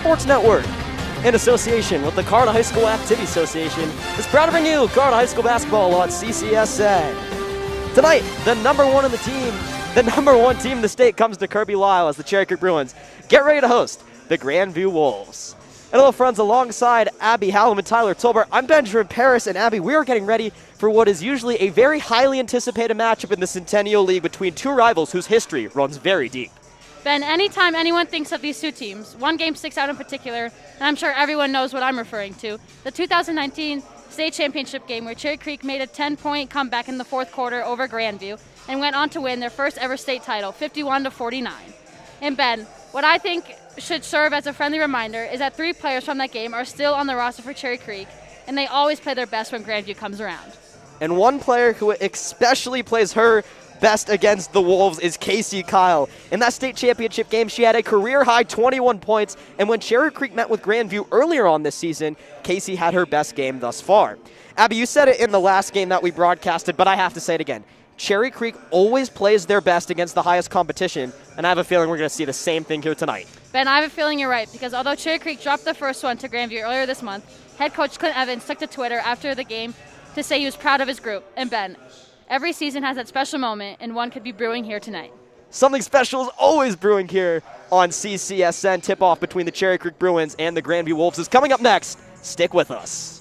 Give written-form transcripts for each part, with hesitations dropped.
Sports Network, in association with the Kearney High School Activity Association, is proud to bring you Kearney High School basketball on CCSN. Tonight, the number one team in the state comes to Kirby Lyle as the Cherry Creek Bruins get ready to host the Grandview Wolves. And hello, friends, alongside Abby Hallam and Tyler Tolbert, I'm Benjamin Paris, and Abby, we are getting ready for what is usually a very highly anticipated matchup in the Centennial League between two rivals whose history runs very deep. Ben, anytime anyone thinks of these two teams, one game sticks out in particular, and I'm sure everyone knows what I'm referring to. The 2019 state championship game where Cherry Creek made a 10-point comeback in the fourth quarter over Grandview and went on to win their first ever state title, 51-49. And Ben, what I think should serve as a friendly reminder is that 3 players from that game are still on the roster for Cherry Creek, and they always play their best when Grandview comes around. And one player who especially plays her best against the Wolves is Casey Kyle. In that state championship game, she had a career-high 21 points, and when Cherry Creek met with Grandview earlier on this season, Casey had her best game thus far. Abby, you said it in the last game that we broadcasted, but I have to say it again. Cherry Creek always plays their best against the highest competition, and I have a feeling we're going to see the same thing here tonight. Ben, I have a feeling you're right, because although Cherry Creek dropped the first one to Grandview earlier this month, head coach Clint Evans took to Twitter after the game to say he was proud of his group. And Ben, every season has that special moment, and one could be brewing here tonight. Something special is always brewing here on CCSN. Tip-off between the Cherry Creek Bruins and the Grandview Wolves is coming up next. Stick with us.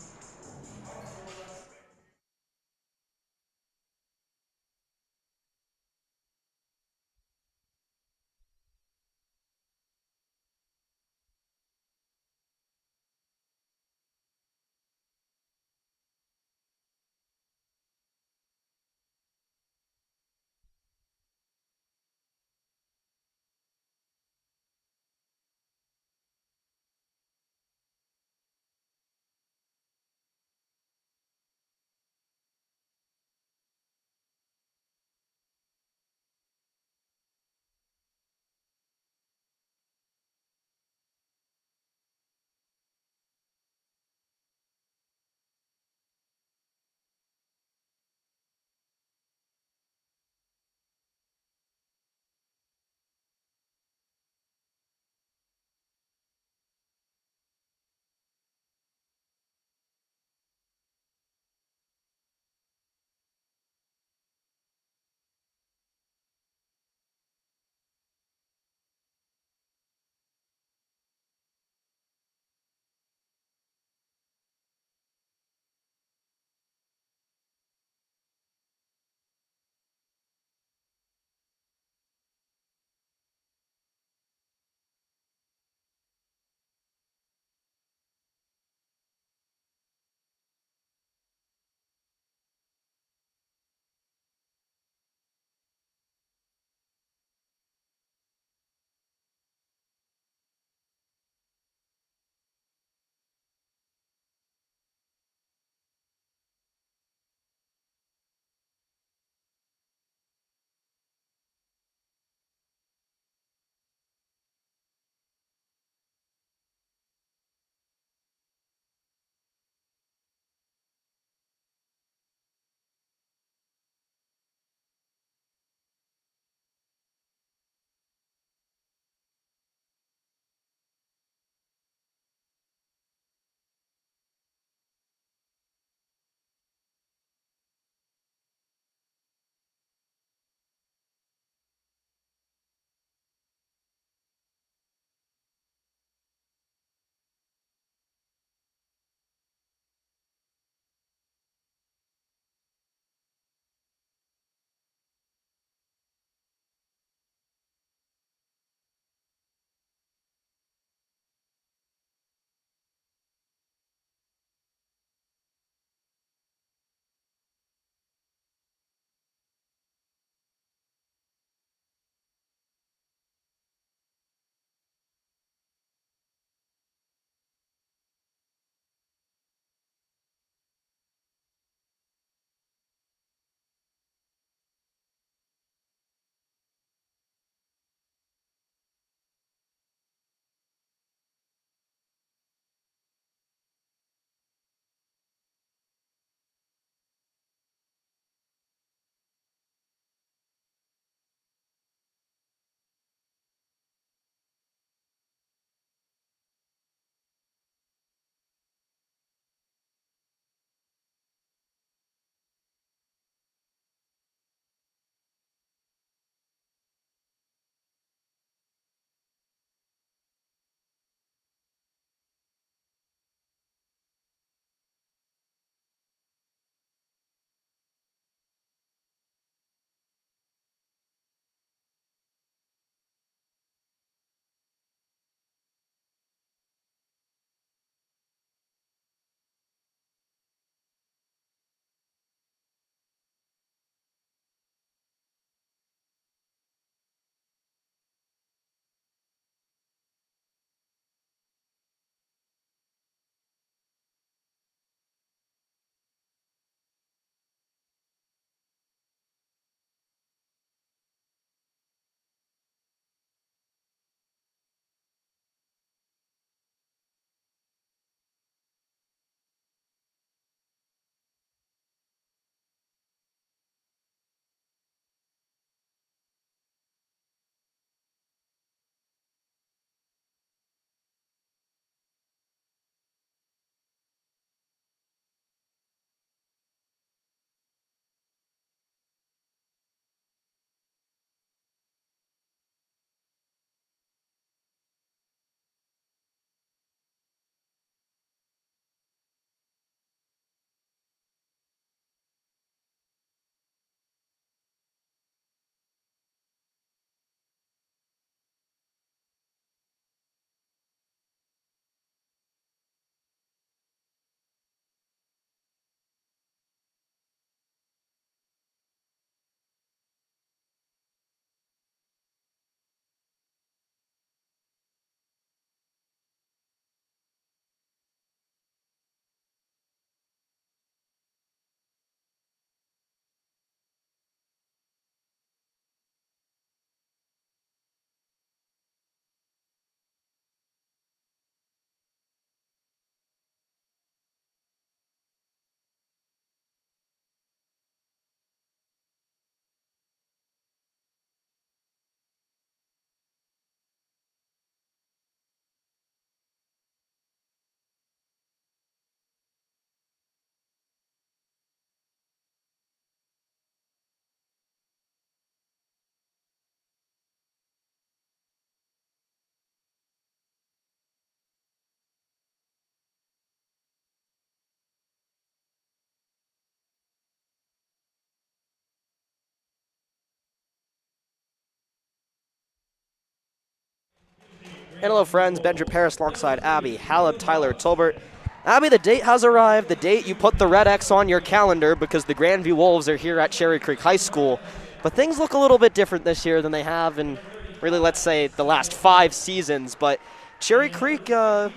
And hello, friends. Benjamin Paris alongside Abby, Haleb, Tyler, Tolbert. Abby, the date has arrived. The date you put the red X on your calendar because the Grandview Wolves are here at Cherry Creek High School. But things look a little bit different this year than they have in, really, let's say, the last 5 seasons. But Cherry Creek has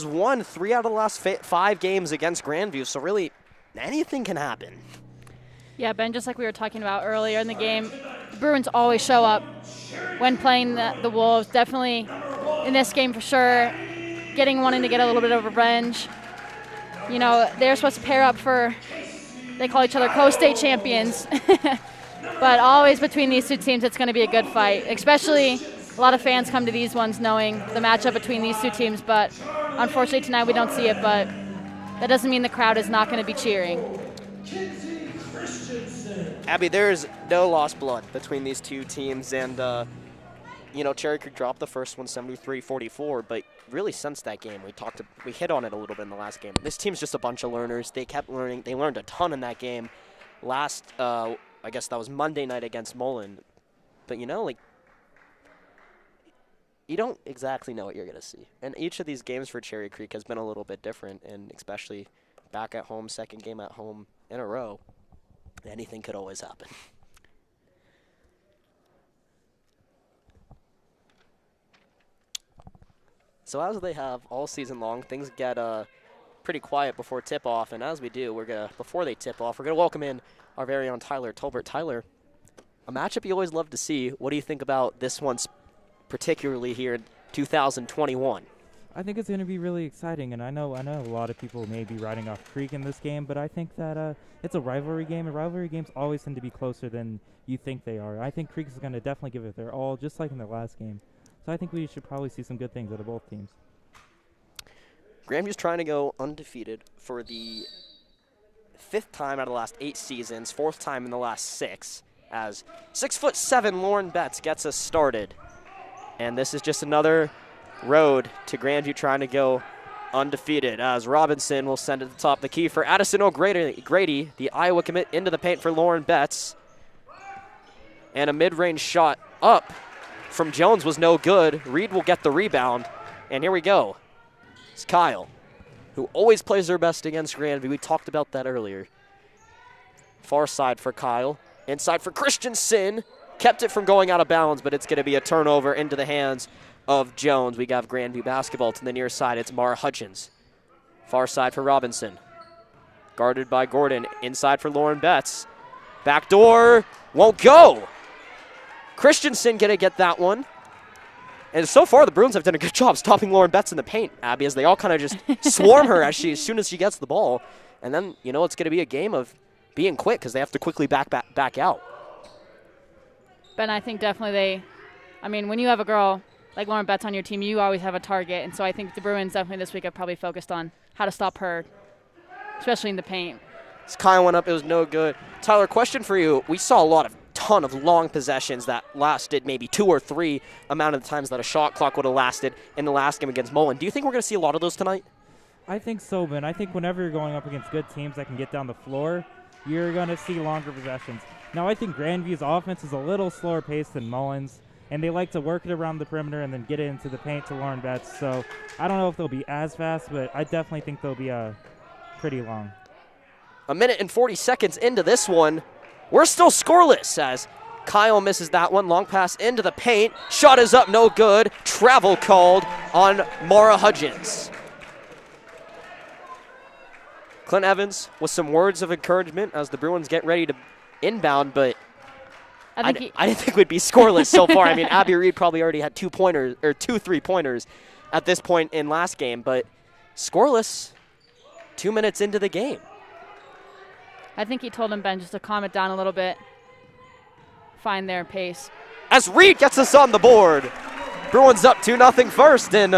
won 3 out of the last 5 games against Grandview, so really anything can happen. Yeah, Ben, just like we were talking about earlier in the game, the Bruins always show up when playing the Wolves. Definitely in this game for sure, wanting to get a little bit of revenge. You know, they're supposed to pair up they call each other co-state champions. But always between these two teams, it's going to be a good fight. Especially a lot of fans come to these ones knowing the matchup between these two teams. But unfortunately tonight we don't see it, but that doesn't mean the crowd is not going to be cheering. Abby, there's no lost blood between these two teams, and you know, Cherry Creek dropped the first one 73-44, but really since that game, we hit on it a little bit in the last game. This team's just a bunch of learners. They kept learning. They learned a ton in that game. I guess that was Monday night against Mullen. But you know, like, you don't exactly know what you're going to see. And each of these games for Cherry Creek has been a little bit different, and especially back at home, second game at home in a row, anything could always happen. So as they have all season long, things get pretty quiet before tip-off, and as we do, before they tip off, we're gonna welcome in our very own Tyler Tolbert. Tyler, a matchup you always love to see. What do you think about this one, particularly here in 2021? I think it's going to be really exciting, and I know a lot of people may be riding off Creek in this game, but I think that it's a rivalry game, and rivalry games always tend to be closer than you think they are. I think Creek is going to definitely give it their all, just like in the last game. So I think we should probably see some good things out of both teams. Grandview's trying to go undefeated for the 5th time out of the last 8 seasons, 4th time in the last 6, as 6'7" Lauren Betts gets us started. And this is just another road to Grandview trying to go undefeated, as Robinson will send it to the top. The key for Addison O'Grady, the Iowa commit, into the paint for Lauren Betts. And a mid-range shot up from Jones was no good. Reed will get the rebound. And here we go. It's Kyle, who always plays their best against Grandview. We talked about that earlier. Far side for Kyle. Inside for Christensen. Kept it from going out of bounds, but it's going to be a turnover into the hands of Jones. We got Grandview basketball to the near side. It's Mara Hutchins. Far side for Robinson. Guarded by Gordon. Inside for Lauren Betts. Backdoor. Won't go. Christensen going to get that one. And so far, the Bruins have done a good job stopping Lauren Betts in the paint, Abby, as they all kind of just swarm her as soon as she gets the ball. And then, you know, it's going to be a game of being quick because they have to quickly back out. Ben, I think definitely when you have a girl like Lauren Betts on your team, you always have a target. And so I think the Bruins definitely this week have probably focused on how to stop her, especially in the paint. This Kyle went up. It was no good. Tyler, question for you. We saw a ton of long possessions that lasted maybe 2 or 3 amount of the times that a shot clock would have lasted in the last game against Mullen. Do you think we're going to see a lot of those tonight? I think so, Ben. I think whenever you're going up against good teams that can get down the floor, you're going to see longer possessions. Now, I think Grandview's offense is a little slower paced than Mullen's, and they like to work it around the perimeter and then get it into the paint to Lauren Betts. So I don't know if they'll be as fast, but I definitely think they'll be pretty long. 1 minute and 40 seconds into this one. We're still scoreless as Kyle misses that one. Long pass into the paint. Shot is up, no good. Travel called on Mara Hutchins. Clint Evans with some words of encouragement as the Bruins get ready to inbound, but I didn't think we'd be scoreless so far. I mean, Abby Reed probably already had 2 3-pointers at this point in last game, but scoreless 2 minutes into the game. I think he told him, Ben, just to calm it down a little bit, find their pace. As Reed gets us on the board. Bruins up 2-0 first, and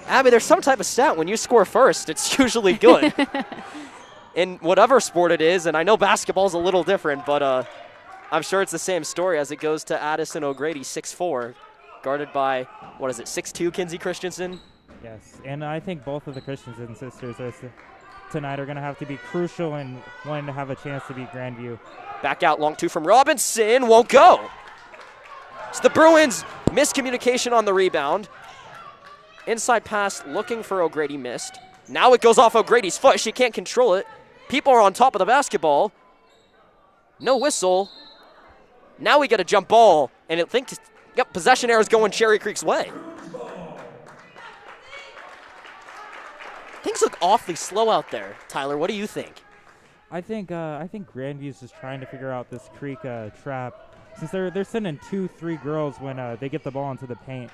Abby, there's some type of stat when you score first, it's usually good. In whatever sport it is, and I know basketball's a little different, but I'm sure it's the same story as it goes to Addison O'Grady, 6'4", guarded by, 6'2", Kinsey Christensen? Yes, and I think both of the Christensen sisters tonight are going to have to be crucial in wanting to have a chance to beat Grandview. Back out, long 2 from Robinson, won't go. So the Bruins Miscommunication on the rebound. Inside pass looking for O'Grady, missed. Now it goes off O'Grady's foot. She can't control it. People are on top of the basketball. No whistle. Now we get a jump ball, and it thinks, yep, possession error is going Cherry Creek's way. Things look awfully slow out there. Tyler, what do you think? I think Grandview's just trying to figure out this Creek trap, since they're sending 2-3 girls when they get the ball into the paint.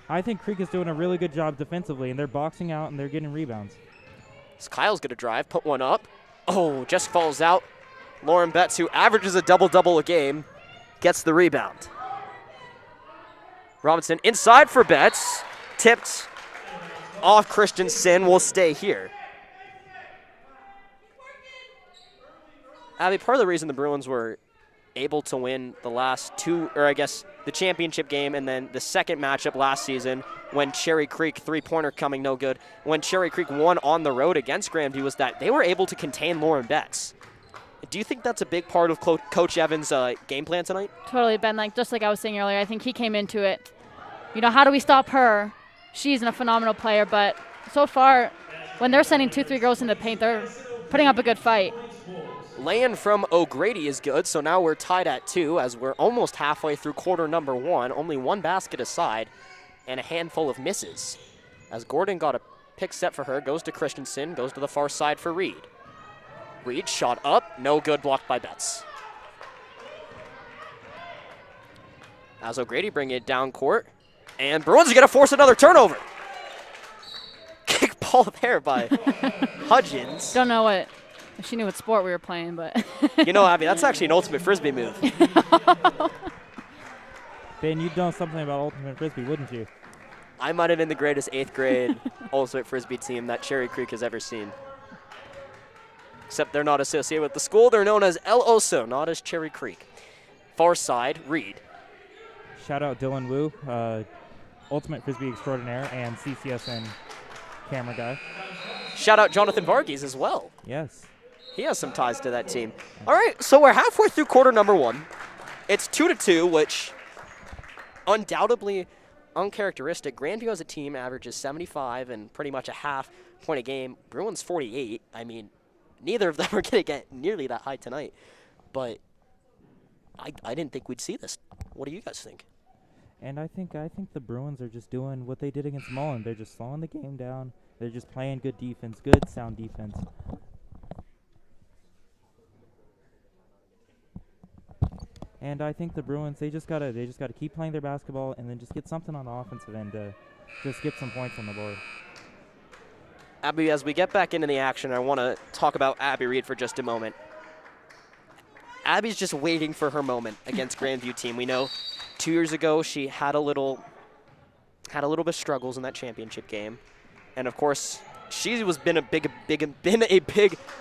I think Creek is doing a really good job defensively, and they're boxing out and they're getting rebounds. So Kyle's gonna drive, put one up. Oh, just falls out. Lauren Betts, who averages a double-double a game, gets the rebound. Robinson inside for Betts, tipped off Christensen, will stay here. Abby, part of the reason the Bruins were able to win the last two, or I guess the championship game and then the second matchup last season when Cherry Creek, three-pointer coming no good, when Cherry Creek won on the road against Grandview, was that they were able to contain Lauren Betts. Do you think that's a big part of Coach Evans' game plan tonight? Totally, Ben. Just like I was saying earlier, I think he came into it. How do we stop her? She's a phenomenal player, but so far, when they're sending 2-3 girls in the paint, they're putting up a good fight. Lay-in from O'Grady is good, so now we're tied at 2 as we're almost halfway through quarter number 1. Only one basket aside and a handful of misses. As Gordon got a pick set for her, goes to Christensen, goes to the far side for Reed. Reed shot up, no good, blocked by Betts. As O'Grady bringing it down court, and Bruins are going to force another turnover. Kick ball there by Hudgens. Don't know what. She knew what sport we were playing, but. Abby, that's actually an ultimate Frisbee move. Ben, you'd know something about ultimate Frisbee, wouldn't you? I might have been the greatest 8th grade ultimate Frisbee team that Cherry Creek has ever seen. Except they're not associated with the school. They're known as El Oso, not as Cherry Creek. Far side, Reed. Shout out Dylan Wu, ultimate Frisbee extraordinaire and CCSN camera guy. Shout out Jonathan Varghese as well. Yes. He has some ties to that team. All right, so we're halfway through quarter number 1. It's 2-2, which undoubtedly uncharacteristic. Grandview as a team averages 75 and pretty much a half point a game. Bruins 48. I mean, neither of them are going to get nearly that high tonight. But I didn't think we'd see this. What do you guys think? And I think the Bruins are just doing what they did against Mullen. They're just slowing the game down. They're just playing good defense, good sound defense. And I think the Bruins, they just gotta keep playing their basketball and then just get something on the offensive end to just get some points on the board. Abby, as we get back into the action, I want to talk about Abby Reed for just a moment. Abby's just waiting for her moment against Grandview team. We know 2 years ago she had a little bit of struggles in that championship game, and of course she was been a big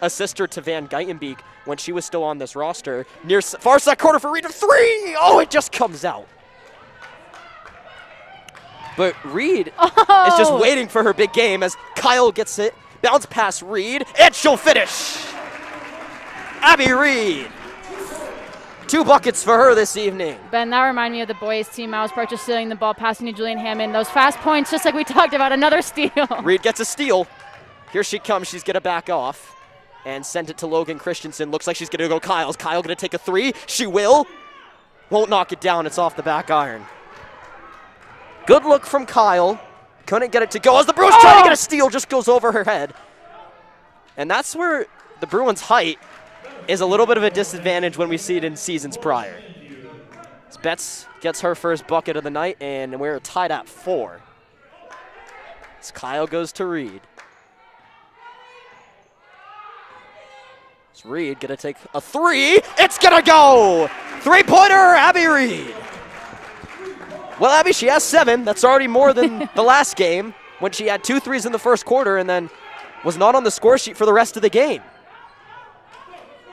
assister to Van Geitenbeek when she was still on this roster. Near far side corner for Reed, 3. Oh, it just comes out. But Reed is just waiting for her big game as Kyle gets it, bounce past Reed, and she'll finish. Abby Reed. 2 buckets for her this evening. Ben, that reminded me of the boys' team. I was just stealing the ball, passing to Julian Hammond. Those fast points, just like we talked about, another steal. Reed gets a steal. Here she comes. She's going to back off and send it to Logan Christensen. Looks like she's going to go Kyle's. Kyle going to take a 3. She will. Won't knock it down. It's off the back iron. Good look from Kyle. Couldn't get it to go as the Bruins trying to get a steal. Just goes over her head. And that's where the Bruins' height is a little bit of a disadvantage when we see it in seasons prior. As Betts gets her first bucket of the night, and we're tied at 4. As Kyle goes to Reed. As Reed gonna take a 3. It's gonna go! 3-pointer, Abby Reed. Well, Abby, she has 7. That's already more than the last game when she had 2 threes in the first quarter and then was not on the score sheet for the rest of the game.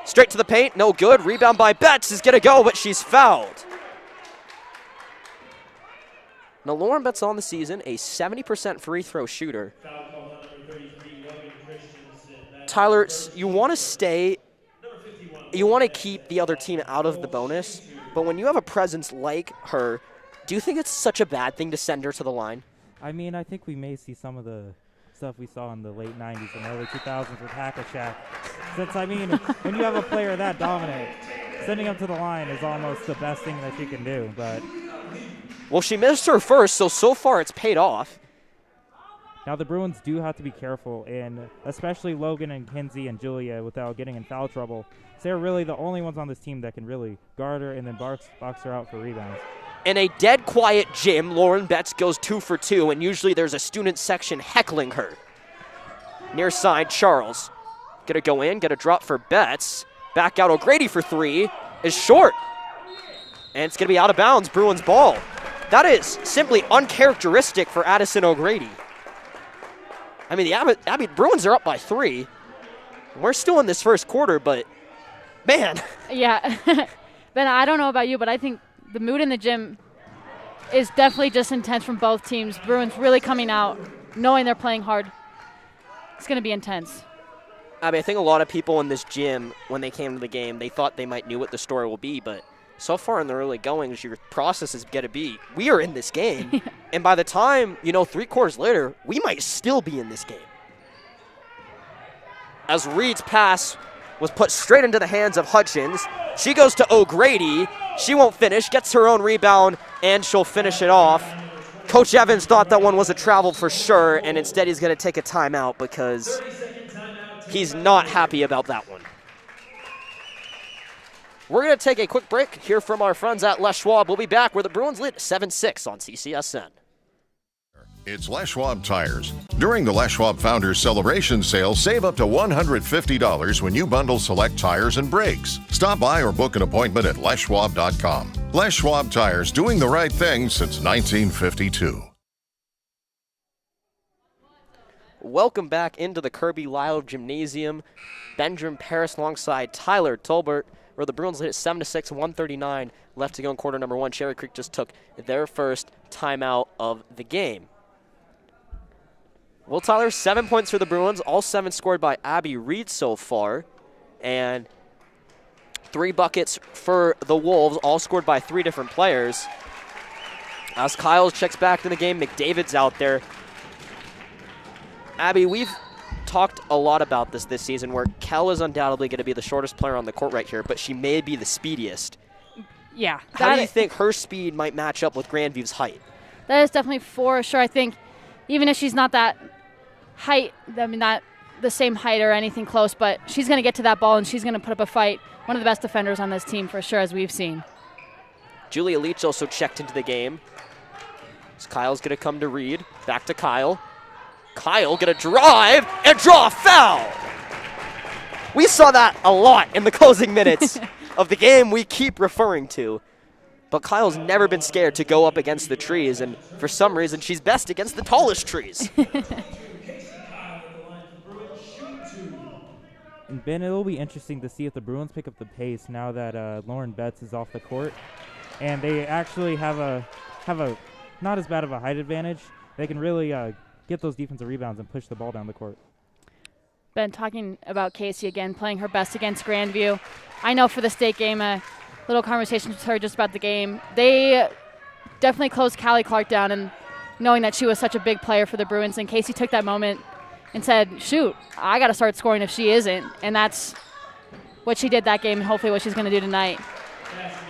Straight to the paint, no good. Rebound by Betts is gonna go, but she's fouled. Now, Lauren Betts on the season, a 70% free throw shooter. Tyler, you want to keep the other team out of the bonus, but when you have a presence like her, Do you think it's such a bad thing to send her to the line? I mean, I think we may see some of the stuff we saw in the late 90s and early 2000s with Hack-a-Shack. Since, I mean, when you have a player that dominant, sending him to the line is almost the best thing that she can do. But well, she missed her first, so far it's paid off. now the Bruins do have to be careful, and especially Logan and Kinsey and Julia without getting in foul trouble. So they're really the only ones on this team that can really guard her and then box her out for rebounds. In a dead quiet gym, Lauren Betts goes 2 for 2, and usually there's a student section heckling her. Near side, Charles. Gonna go in, gonna drop for Betts. Back out, O'Grady for 3. Is short. And it's gonna be out of bounds, Bruins ball. That is simply uncharacteristic for Addison O'Grady. I mean, the Bruins are up by 3. We're still in this first quarter, but man. Yeah. Ben, I don't know about you, but I think the mood in the gym is definitely just intense from both teams. Bruins really coming out, knowing they're playing hard. It's going to be intense. I mean, I think a lot of people in this gym, when they came to the game, they thought they might knew what the story will be, but so far in the early goings, your process is going to be, we are in this game, and by the time, 3 quarters later, we might still be in this game. As Reed's pass was put straight into the hands of Hutchins, she goes to O'Grady. She won't finish, gets her own rebound, and she'll finish it off. Coach Evans thought that one was a travel for sure, and instead he's going to take a timeout because he's not happy about that one. We're going to take a quick break, hear from our friends at Les Schwab. We'll be back where the Bruins lead 7-6 on CCSN. It's Les Schwab Tires. During the Les Schwab Founders Celebration Sale, save up to $150 when you bundle select tires and brakes. Stop by or book an appointment at leschwab.com. Les Schwab Tires, doing the right thing since 1952. Welcome back into the Kirby Lyle Gymnasium. Benjamin Paris alongside Tyler Tolbert, where the Bruins lead at 7-6, 139 left to go in quarter number 1. Cherry Creek just took their first timeout of the game. Well, Tyler, 7 points for the Bruins, all 7 scored by Abby Reed so far, and 3 buckets for the Wolves, all scored by 3 different players. As Kyle checks back to the game, McDavid's out there. Abby, we've talked a lot about this season, where Kel is undoubtedly going to be the shortest player on the court right here, but she may be the speediest. Yeah. How do you think her speed might match up with Grandview's height? That is definitely for sure. I think even if she's not that height, I mean, not the same height or anything close, but she's going to get to that ball and she's going to put up a fight. One of the best defenders on this team for sure, as we've seen. Julia Leach also checked into the game. So Kyle's going to come to Reed. Back to Kyle. Kyle going to drive and draw a foul. We saw that a lot in the closing minutes of the game we keep referring to. But Kyle's never been scared to go up against the trees, and for some reason, she's best against the tallest trees. And Ben, it'll be interesting to see if the Bruins pick up the pace now that Lauren Betts is off the court, and they actually have a not as bad of a height advantage. They can really get those defensive rebounds and push the ball down the court. Ben, talking about Casey again, playing her best against Grandview. I know for the state game, a little conversation with her just about the game. They definitely closed Callie Clark down, and knowing that she was such a big player for the Bruins, and Casey took that moment and said, shoot, I got to start scoring if she isn't. And that's what she did that game and hopefully what she's going to do tonight.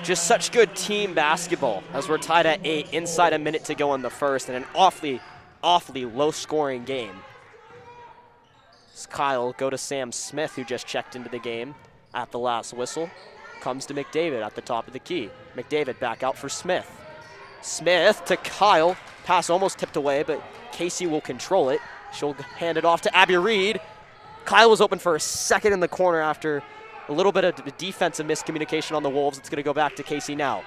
Just such good team basketball as we're tied at 8, inside a minute to go in the first, and an awfully low-scoring game. As Kyle go to Sam Smith, who just checked into the game at the last whistle. Comes to McDavid at the top of the key. McDavid back out for Smith. Smith to Kyle. Pass almost tipped away, but Casey will control it. She'll hand it off to Abby Reed. Kyle was open for a second in the corner after a little bit of defensive miscommunication on the Wolves. It's going to go back to Casey now.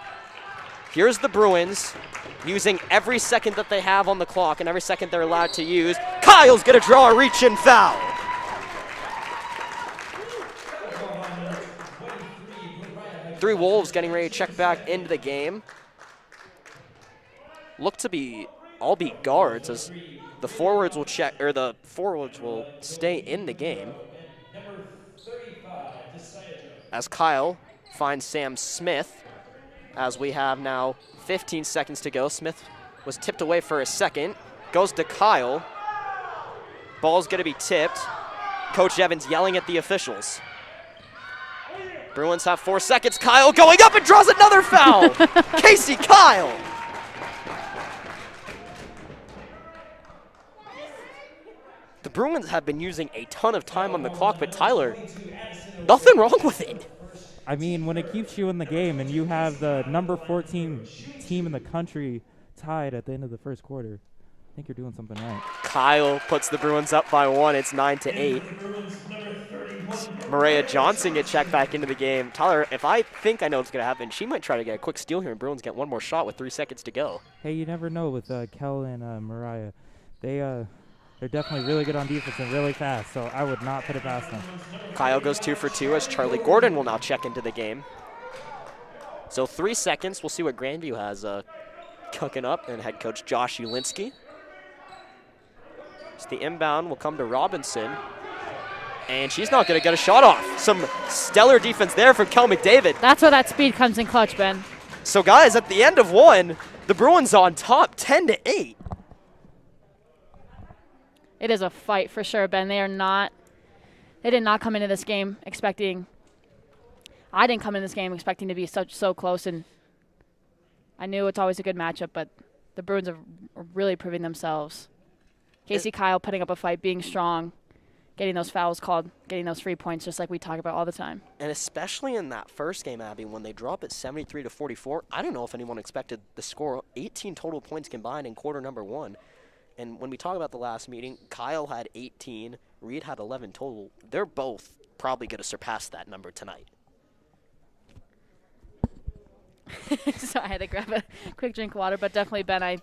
Here's the Bruins using every second that they have on the clock and every second they're allowed to use. Kyle's going to draw a reach-in foul. Three Wolves getting ready to check back into the game. Look to all be guards as the forwards will check, or the forwards will stay in the game. As Kyle finds Sam Smith. as we have now 15 seconds to go. Smith was tipped away for a second. Goes to Kyle. Ball's going to be tipped. Coach Evans yelling at the officials. Bruins have 4 seconds. Kyle going up and draws another foul. Casey Kyle. The Bruins have been using a ton of time on the clock, but Tyler, nothing wrong with it. I mean, when it keeps you in the game and you have the number 14 team in the country tied at the end of the first quarter, I think you're doing something right. Kyle puts the Bruins up by 1. It's 9-8. Maria Johnson get checked back into the game. Tyler, if I think I know what's going to happen, she might try to get a quick steal here, and Bruins get one more shot with 3 seconds to go. Hey, you never know with Kel and Mariah. They're definitely really good on defense and really fast, so I would not put it past them. Kyle goes 2 for 2 as Charlie Gordon will now check into the game. So 3 seconds. We'll see what Grandview has cooking up, and head coach Josh Ulinski. So the inbound will come to Robinson, and she's not going to get a shot off. Some stellar defense there from Kel McDavid. That's where that speed comes in clutch, Ben. So guys, at the end of 1, the Bruins on top 10-8. It is a fight for sure, Ben. They did not come into this game expecting, I didn't come in this game expecting to be so close, and I knew it's always a good matchup, but the Bruins are really proving themselves. Casey Kyle putting up a fight, being strong, getting those fouls called, getting those free points, just like we talk about all the time. And especially in that first game, Abby, when they drop it 73-44, I don't know if anyone expected the score. 18 total points combined in quarter number 1. And when we talk about the last meeting, Kyle had 18, Reed had 11 total. They're both probably going to surpass that number tonight. So I had to grab a quick drink of water, but definitely, Ben, I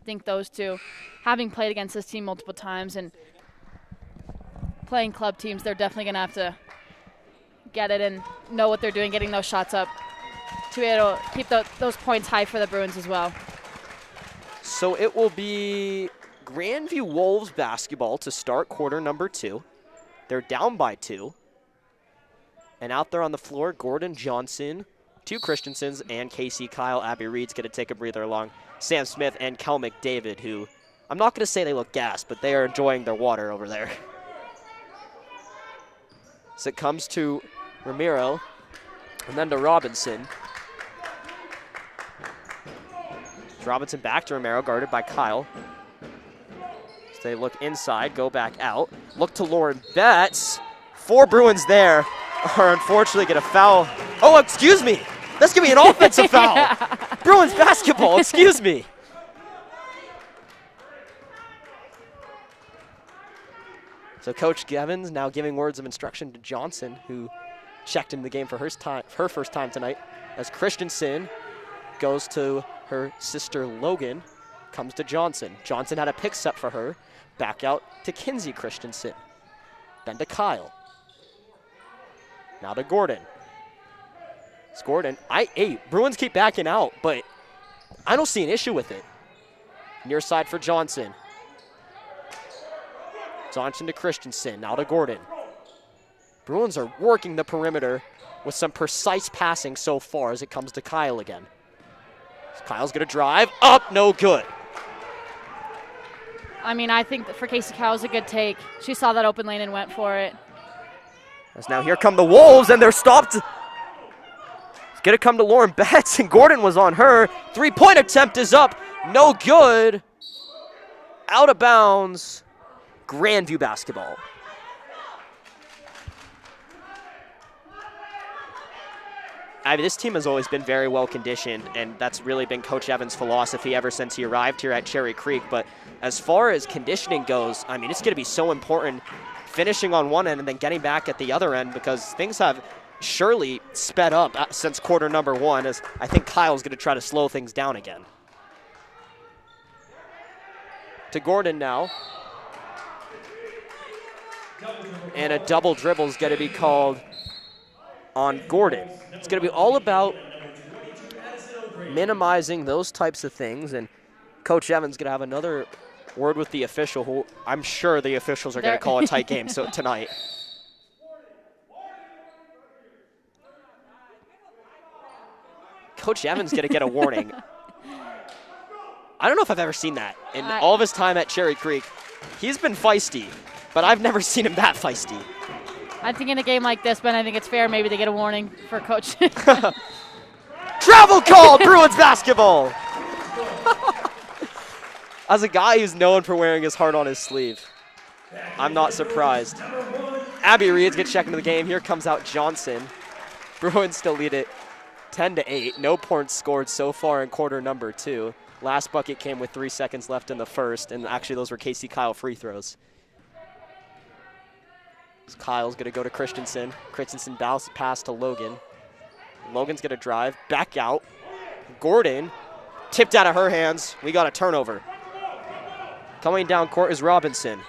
think those two, having played against this team multiple times and playing club teams, they're definitely going to have to get it and know what they're doing, getting those shots up to be able to keep those points high for the Bruins as well. So it will be Grandview Wolves basketball to start quarter number 2. They're down by 2. And out there on the floor, Gordon Johnson, 2 Christensens, and Casey Kyle. Abby Reed's going to take a breather along Sam Smith and Kel McDavid, who I'm not going to say they look gassed, but they are enjoying their water over there. So it comes to Ramiro and then to Robinson. Robinson back to Romero, guarded by Kyle. So they look inside, go back out. Look to Lauren Betts. 4 Bruins there are unfortunately going to foul. Oh, excuse me. That's going to be an offensive foul. Bruins basketball, excuse me. So Coach Gevins now giving words of instruction to Johnson, who checked into the game for her first time tonight, as Christensen goes to her sister Logan, comes to Johnson. Johnson had a pick set for her. Back out to Kinsey Christensen. Then to Kyle. Now to Gordon. It's Gordon. Bruins keep backing out, but I don't see an issue with it. Near side for Johnson. Johnson to Christensen. Now to Gordon. Bruins are working the perimeter with some precise passing so far as it comes to Kyle again. Kyle's going to drive. Up, no good. I mean, I think that for Casey Kyle, it was a good take. She saw that open lane and went for it. As now here come the Wolves, and they're stopped. It's going to come to Lauren Betts, and Gordon was on her. 3-point attempt is up. No good. Out of bounds. Grandview basketball. I mean, this team has always been very well conditioned, and that's really been Coach Evans' philosophy ever since he arrived here at Cherry Creek. But as far as conditioning goes, I mean, it's going to be so important finishing on one end and then getting back at the other end, because things have surely sped up since quarter number 1, as I think Kyle's going to try to slow things down again. To Gordon now. And a double dribble is going to be called on Gordon. It's going to be all about minimizing those types of things, and Coach Evans going to have another word with the official, who I'm sure the officials are going to call a tight game tonight. Coach Evans going to get a warning. I don't know if I've ever seen that in all of his time at Cherry Creek. He's been feisty, but I've never seen him that feisty. I think in a game like this, Ben, I think it's fair maybe to get a warning for Coach. Travel call, Bruins basketball. As a guy who's known for wearing his heart on his sleeve, I'm not surprised. Abby Reed's gonna check into the game. Here comes out Johnson. Bruins still lead it 10-8. No points scored so far in quarter number 2. Last bucket came with 3 seconds left in the first, and actually those were Casey Kyle free throws. So Kyle's gonna go to Christensen. Christensen bounce pass to Logan. Logan's gonna drive, back out. Gordon, tipped out of her hands. We got a turnover. Coming down court is Robinson.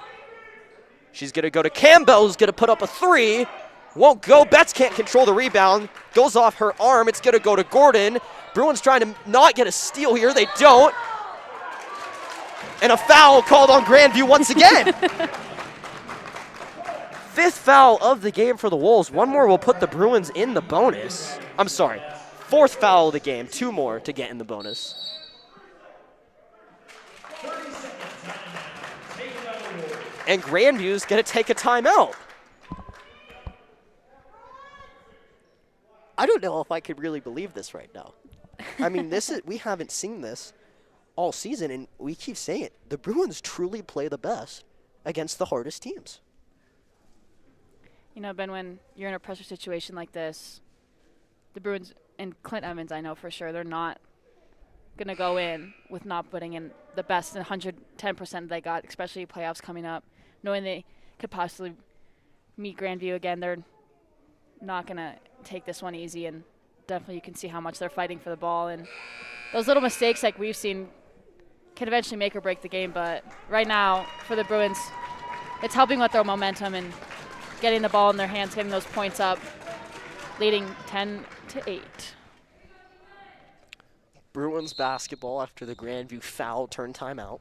She's gonna go to Campbell, who's gonna put up a 3. Won't go, Betts can't control the rebound. Goes off her arm, it's gonna go to Gordon. Bruins trying to not get a steal here, they don't. And a foul called on Grandview once again. 5th foul of the game for the Wolves. 1 more will put the Bruins in the bonus. I'm sorry, 4th foul of the game. 2 more to get in the bonus. And Grandview's gonna take a timeout. I don't know if I could really believe this right now. I mean, we haven't seen this all season, and we keep saying it. The Bruins truly play the best against the hardest teams. You know, Ben, when you're in a pressure situation like this, the Bruins and Clint Evans, I know for sure, they're not going to go in with not putting in the best and 110% they got, especially playoffs coming up. Knowing they could possibly meet Grandview again, they're not going to take this one easy, and definitely you can see how much they're fighting for the ball. And those little mistakes like we've seen can eventually make or break the game, but right now for the Bruins, it's helping with their momentum and getting the ball in their hands, getting those points up, leading 10-8. Bruins basketball after the Grandview foul turn timeout.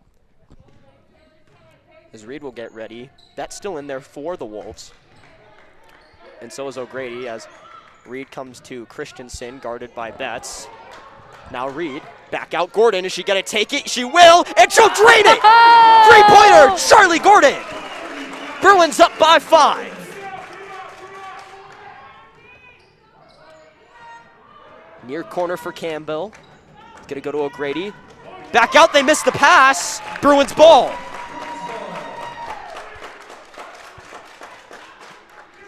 As Reed will get ready. That's still in there for the Wolves. And so is O'Grady as Reed comes to Christensen, guarded by Betts. Now Reed, back out Gordon. Is she gonna take it? She will, and she'll drain it! Three-pointer, Charlie Gordon! Bruins up by 5. Near corner for Campbell. It's gonna go to O'Grady. Back out, they missed the pass. Bruins ball.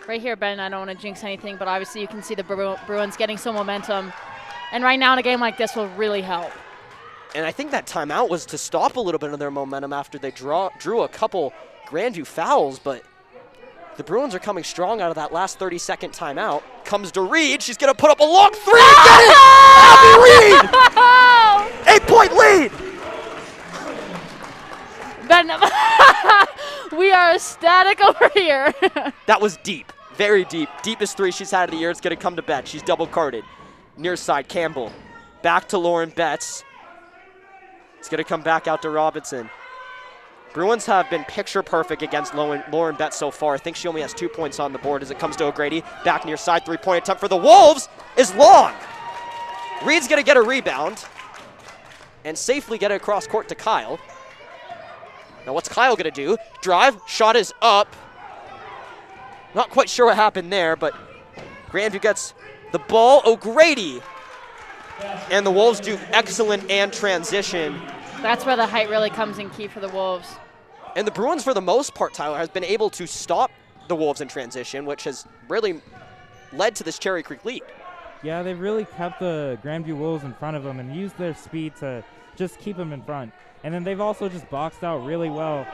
Right here, Ben, I don't want to jinx anything, but obviously you can see the Bruins getting some momentum. And right now in a game like this will really help. And I think that timeout was to stop a little bit of their momentum after they drew a couple Grandview fouls, but the Bruins are coming strong out of that last 30-second timeout. Comes to Reed. She's going to put up a long 3. Get it! Abby Reed! 8-point lead! Ben, we are ecstatic over here. That was deep. Very deep. Deepest 3 she's had of the year. It's going to come to Betts. She's double-carded. Near side, Campbell. Back to Lauren Betts. It's going to come back out to Robinson. Bruins have been picture perfect against Lauren Betts so far. I think she only has 2 points on the board as it comes to O'Grady. Back near side, 3-point attempt for the Wolves is long. Reed's going to get a rebound and safely get it across court to Kyle. Now what's Kyle going to do? Drive, shot is up. Not quite sure what happened there, but Grandview gets the ball. O'Grady. And the Wolves do excellent and transition. That's where the height really comes in key for the Wolves. And the Bruins, for the most part, Tyler, has been able to stop the Wolves in transition, which has really led to this Cherry Creek lead. Yeah, they've really kept the Grandview Wolves in front of them and used their speed to just keep them in front. And then they've also just boxed out really well.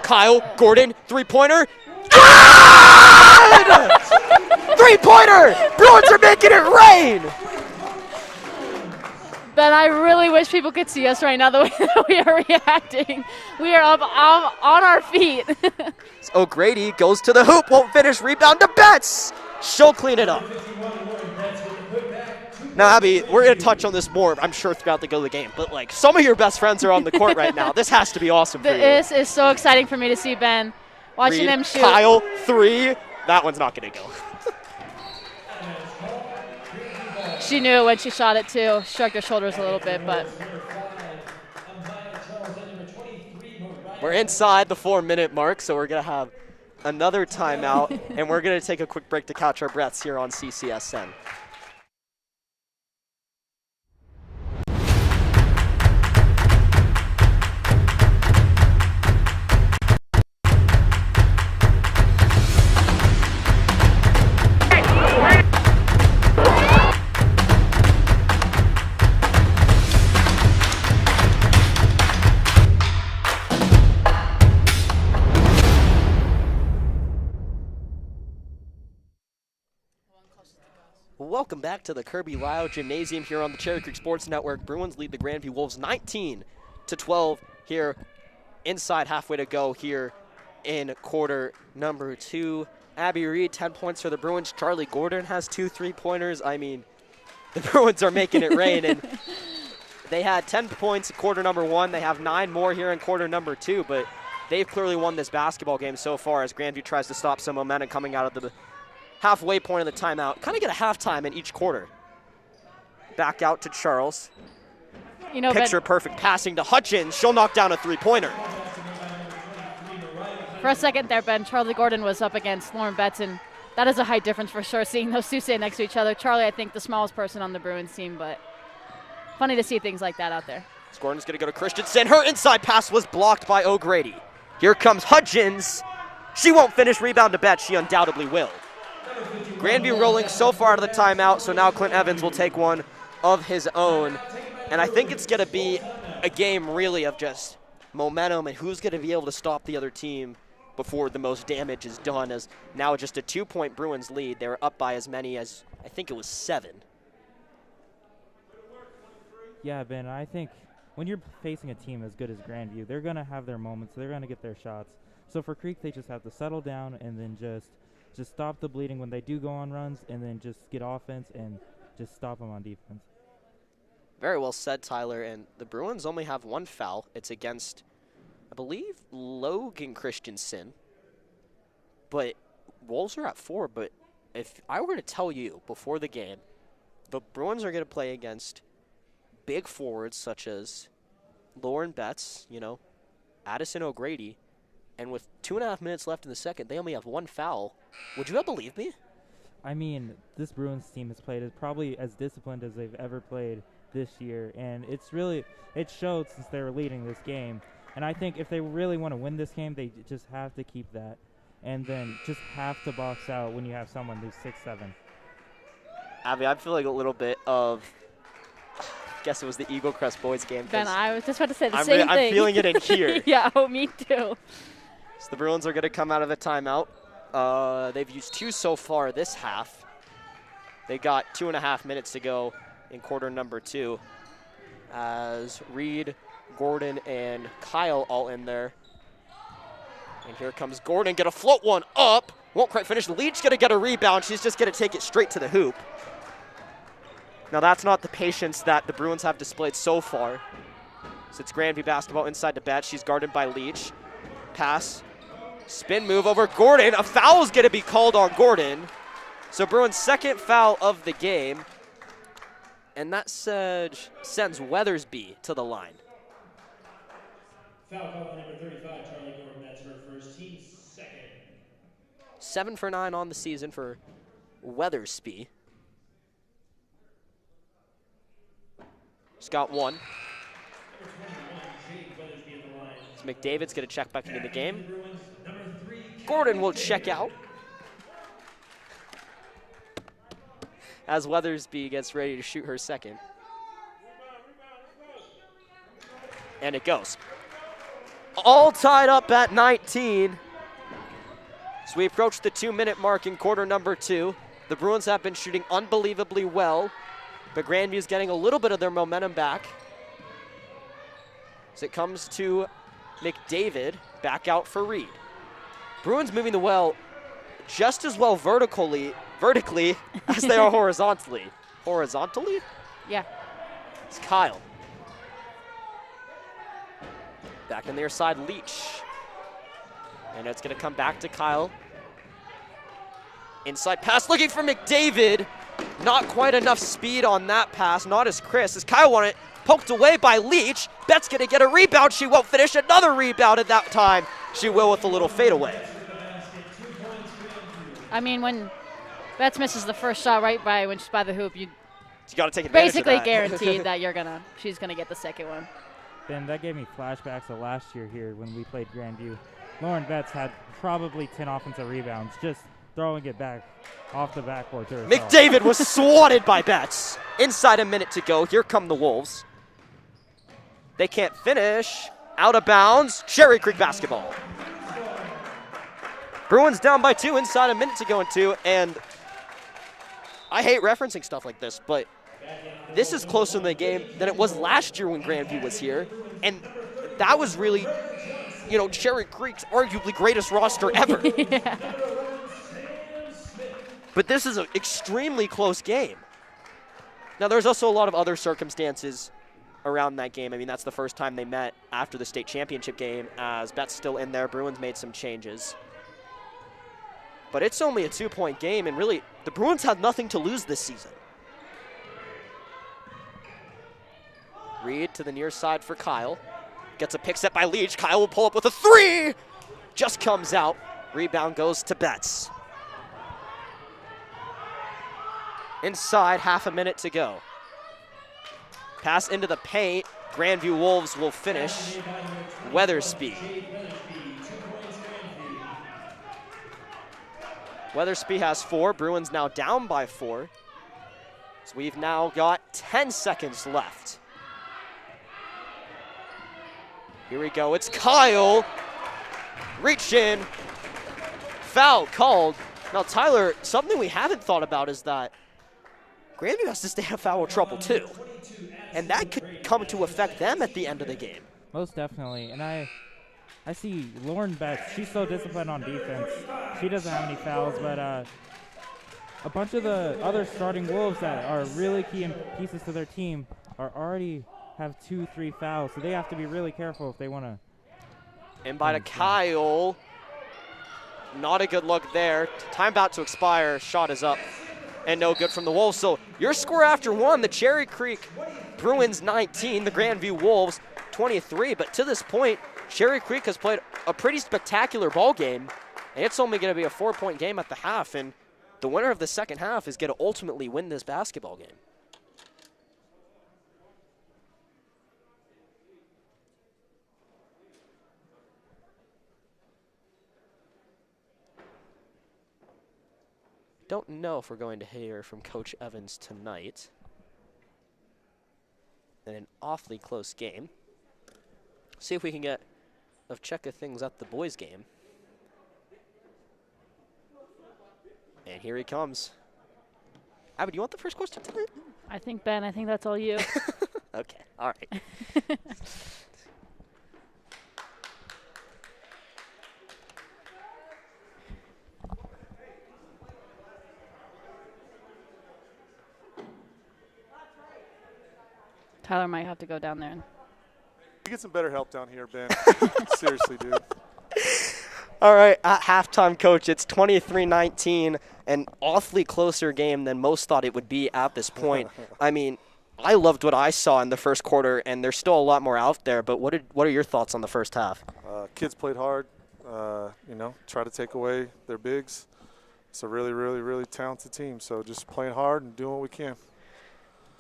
Kyle, Gordon, 3-pointer. Good! 3-pointer! Bruins are making it rain! Ben, I really wish people could see us right now the way that we are reacting. We are up on our feet. O'Grady goes to the hoop, won't finish, rebound to Betts. She'll clean it up. Now, Abby, we're going to touch on this more, I'm sure, throughout the go of the game. But, like, some of your best friends are on the court right now. This has to be awesome for you. This is so exciting for me to see, Ben. Watching Reed, them shoot. Kyle, 3. That one's not going to go. she knew when she shot it too. Shrugged her shoulders a little bit, but we're inside the 4-minute mark, so we're going to have another timeout, and we're going to take a quick break to catch our breaths here on CCSN. Welcome back to the Kirby Lyle Gymnasium here on the Cherry Creek Sports Network. Bruins lead the Grandview Wolves 19-12 here inside halfway to go here in quarter number 2. Abby Reed, 10 points for the Bruins. Charlie Gordon has 2 3-pointers. I mean, the Bruins are making it rain, and they had 10 points in quarter number 1. They have 9 more here in quarter number 2, but they've clearly won this basketball game so far as Grandview tries to stop some momentum coming out of the halfway point of the timeout. Kind of get a halftime in each quarter. Back out to Charles. you know, Picture perfect passing to Hutchins. She'll knock down a 3-pointer. for a second there, Ben, Charlie Gordon was up against Lauren Betts, and that is a height difference for sure, seeing those two sit next to each other. Charlie, I think, the smallest person on the Bruins team, but funny to see things like that out there. Gordon's going to go to Christensen. Her inside pass was blocked by O'Grady. Here comes Hutchins. She won't finish. Rebound to Betts. She undoubtedly will. Grandview rolling so far to the timeout, so now Clint Evans will take one of his own. And I think it's going to be a game really of just momentum and who's going to be able to stop the other team before the most damage is done, as now just a 2-point Bruins lead. They were up by as many as, I think it was 7. Yeah, Ben, I think when you're facing a team as good as Grandview, they're going to have their moments. They're going to get their shots. So for Creek, they just have to settle down and then just stop the bleeding when they do go on runs, and then just get offense and just stop them on defense. Very well said, Tyler. And the Bruins only have 1 foul. It's against, I believe, Logan Christensen. But Wolves are at 4. But if I were to tell you before the game, the Bruins are going to play against big forwards such as Lauren Betts, Addison O'Grady, and with 2.5 minutes left in the second, they only have 1 foul. Would you have believed me? I mean, this Bruins team has played as probably as disciplined as they've ever played this year, and it showed since they were leading this game. And I think if they really want to win this game, they just have to keep that, and then just have to box out when you have someone who's 6'7". Abby, I'm feeling a little bit of, I guess it was the Eagle Crest boys game. Ben, I was just about to say the same thing. I'm feeling it in here. Yeah, me too. So the Bruins are going to come out of the timeout. They've used 2 so far this half. They got 2.5 minutes to go in quarter number 2 as Reed, Gordon, and Kyle all in there. And here comes Gordon, going to float one up. Won't quite finish. Leach going to get a rebound. She's just going to take it straight to the hoop. Now that's not the patience that the Bruins have displayed so far. So it's Grandview basketball inside to Betts. She's guarded by Leach. Pass. Spin move over Gordon. A foul is going to be called on Gordon. So Bruins' second foul of the game. And that sends Weathersby to the line. Foul call number 35, Charlie Gordon. That's her first, team second. 7 for 9 on the season for Weathersby. She's got 1. So McDavid's going to check back into the game. Gordon will check out as Weathersby gets ready to shoot her second. And it goes. All tied up at 19. So we approach the 2-minute mark in quarter number 2. The Bruins have been shooting unbelievably well, but Grandview's getting a little bit of their momentum back. As it comes to McDavid, back out for Reed. Bruins moving the well just as well vertically as they are horizontally. Horizontally? Yeah. It's Kyle. Back on their side, Leach. And it's going to come back to Kyle. Inside pass looking for McDavid. Not quite enough speed on that pass, not as Chris, as Kyle won it, poked away by Leach. Bet's gonna get a rebound, she won't finish, another rebound at that time. She will with a little fadeaway. I mean, when Betts misses the first shot right by when she's by the hoop, you gotta take advantage basically of that. guaranteed that she's gonna get the second one. Ben, that gave me flashbacks of last year here when we played Grandview. Lauren Betts had probably 10 offensive rebounds, just throwing it back off the backboard to herself. McDavid was swatted by Betts. Inside a minute to go, here come the Wolves. They can't finish. Out of bounds, Cherry Creek basketball. Bruins down by 2, inside a minute to go in 2, and I hate referencing stuff like this, but this is closer in the game than it was last year when Grandview was here, and that was really, Cherry Creek's arguably greatest roster ever. Yeah. But this is an extremely close game. Now, there's also a lot of other circumstances around that game. I mean, that's the first time they met after the state championship game, as Bet's still in there. Bruins made some changes. But it's only a 2-point game, and really, the Bruins had nothing to lose this season. Reed to the near side for Kyle. Gets a pick set by Leach. Kyle will pull up with a 3. Just comes out. Rebound goes to Betts. Inside, half a minute to go. Pass into the paint. Grandview Wolves will finish. Weathersby. Weathersby has 4. Bruins now down by 4. So we've now got 10 seconds left. Here we go. It's Kyle. Reach in. Foul called. Now, Tyler, something we haven't thought about is that Grandview has to stay out of foul trouble too. And that could come to affect them at the end of the game. Most definitely. And I see Lauren Betts. She's so disciplined on defense. She doesn't have any fouls, but a bunch of the other starting Wolves that are really key pieces to their team are already have 2-3 fouls. So they have to be really careful if they want to. Inbound to Kyle. Not a good look there. Time about to expire. Shot is up. And no good from the Wolves. So your score after 1, the Cherry Creek Bruins 19, the Grandview Wolves 23. But to this point, Cherry Creek has played a pretty spectacular ball game. And it's only going to be a 4-point game at the half. And the winner of the second half is going to ultimately win this basketball game. Don't know if we're going to hear from Coach Evans tonight. In an awfully close game. See if we can get a check of things at the boys' game. And here he comes. Abby, do you want the first question tonight? I think that's all you. Okay, all right. Tyler might have to go down there. You get some better help down here, Ben. Seriously, dude. All right, at halftime, Coach, it's 23-19, an awfully closer game than most thought it would be at this point. I mean, I loved what I saw in the first quarter, and there's still a lot more out there, but what are your thoughts on the first half? Kids played hard, try to take away their bigs. It's a really, really, really talented team, so just playing hard and doing what we can.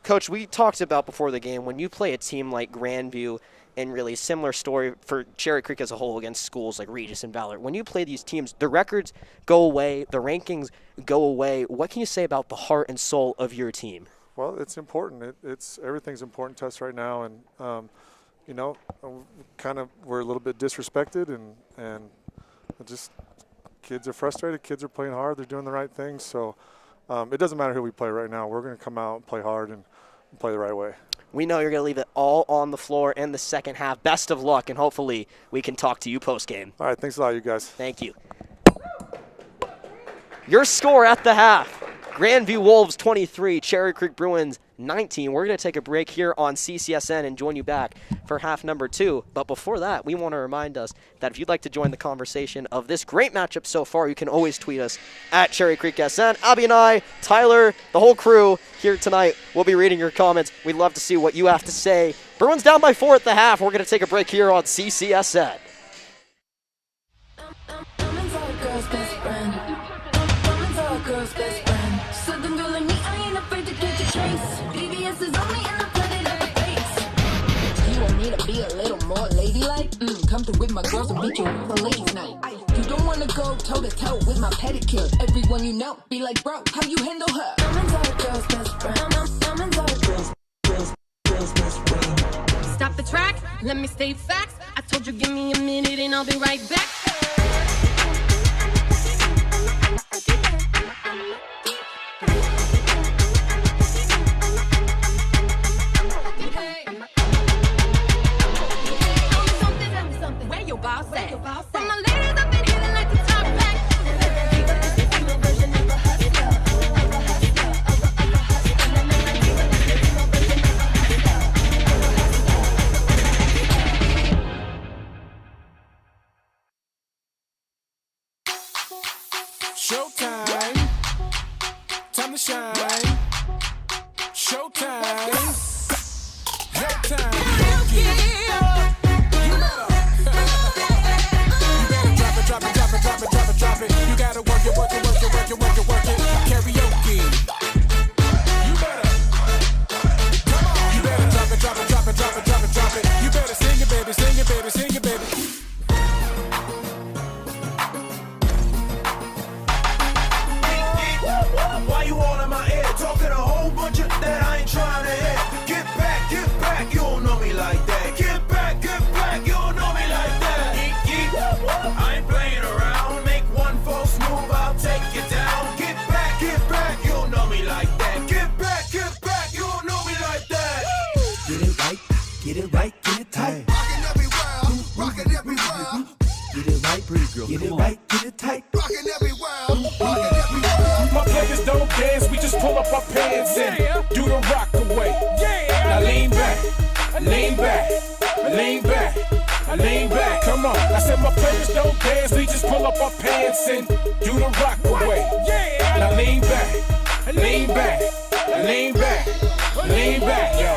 Coach, we talked about before the game, when you play a team like Grandview, and really similar story for Cherry Creek as a whole against schools like Regis and Valor, when you play these teams, the records go away, the rankings go away. What can you say about the heart and soul of your team? Well, it's important. Everything's important to us right now, and we're a little bit disrespected, and just kids are frustrated. Kids are playing hard. They're doing the right things. So it doesn't matter who we play right now. We're going to come out and play hard and play the right way. We know you're going to leave it all on the floor in the second half. Best of luck, and hopefully we can talk to you post-game. All right, thanks a lot, you guys. Thank you. Your score at the half, Grandview Wolves 23, Cherry Creek Bruins 19. We're going to take a break here on CCSN and join you back for half number 2. But before that, we want to remind us that if you'd like to join the conversation of this great matchup so far, you can always tweet us at Cherry Creek SN. Abby and I, Tyler, the whole crew here tonight will be reading your comments. We'd love to see what you have to say. Bruins down by 4 at the half. We're going to take a break here on CCSN. Girl's best friend. Southern girl like me, I ain't afraid to catch a trace. BBS is on me and I put it in the face. You want me to be a little more ladylike? Come through with my girls and meet you for ladies night. You don't wanna go toe to toe with my pedicure. Everyone you know be like, bro, how you handle her? Diamonds are a girl's best friend. Diamonds are a girl's best friend. Stop the track, let me state facts. I told you give me a minute and I'll be right back. Showtime, time to shine. Showtime, showtime. You better drop it. You gotta work it. Karaoke. You better, come on. You better drop it. You better sing it, baby. Why you all in my ear? Talking a whole bunch of that I ain't trying to hear. Get back, you don't know me like that. Get back, you don't know me like that. I ain't playing around. Make one false move, I'll take you down. Get back, you don't know me like that. Get back, you don't know me like that. Get it right, get it tight. Rockin' everywhere. Get it right, pretty girl. Get it right, get it tight. Rockin' everywhere. My players don't dance, we just pull up our pants and do the rock away. Now lean back. Come on. I said my players don't dance, we just pull up our pants and do the rock away. Now lean back, yo.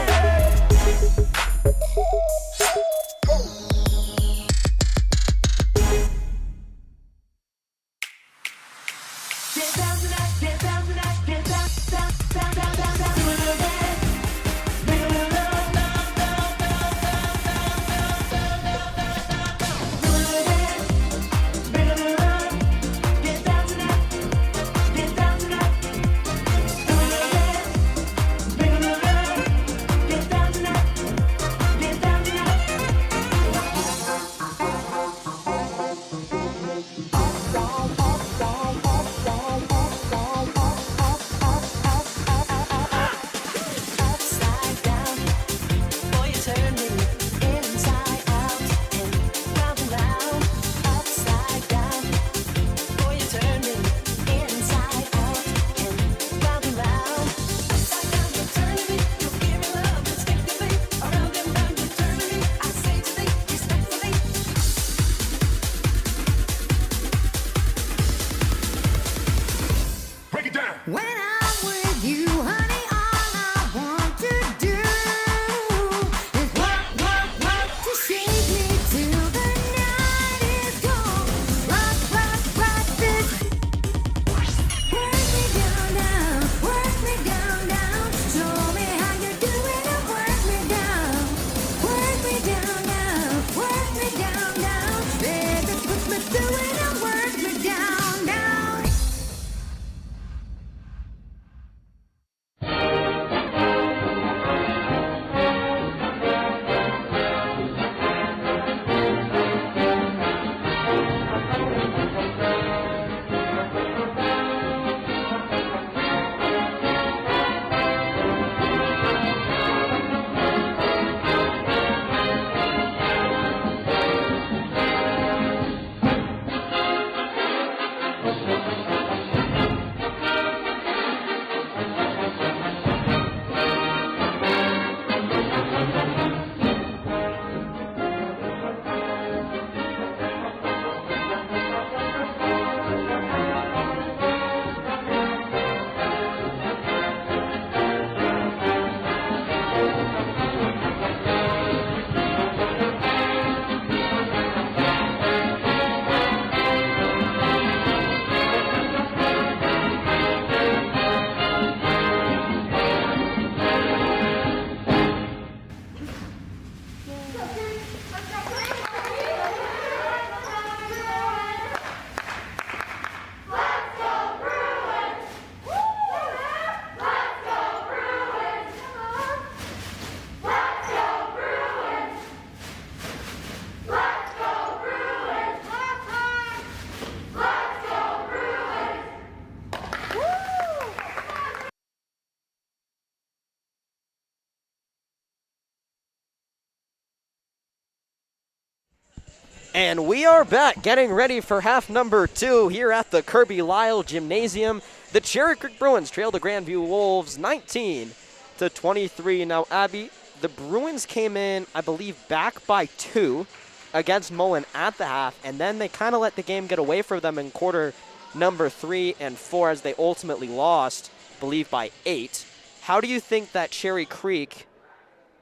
And we are back getting ready for half number 2 here at the Kirby Lyle Gymnasium. The Cherry Creek Bruins trail the Grandview Wolves 19-23. Now, Abby, the Bruins came in, I believe, back by 2 against Mullen at the half, and then they kind of let the game get away from them in quarter number 3 and 4 as they ultimately lost, I believe, by 8. How do you think that Cherry Creek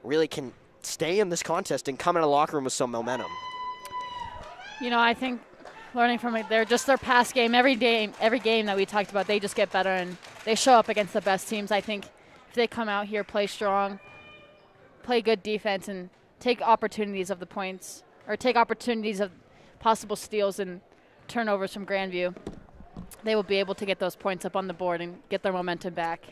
really can stay in this contest and come in the locker room with some momentum? You know, I think learning from it, their past game, every game that we talked about, they just get better and they show up against the best teams. I think if they come out here, play strong, play good defense, and take opportunities of the points, or take opportunities of possible steals and turnovers from Grandview, they will be able to get those points up on the board and get their momentum back.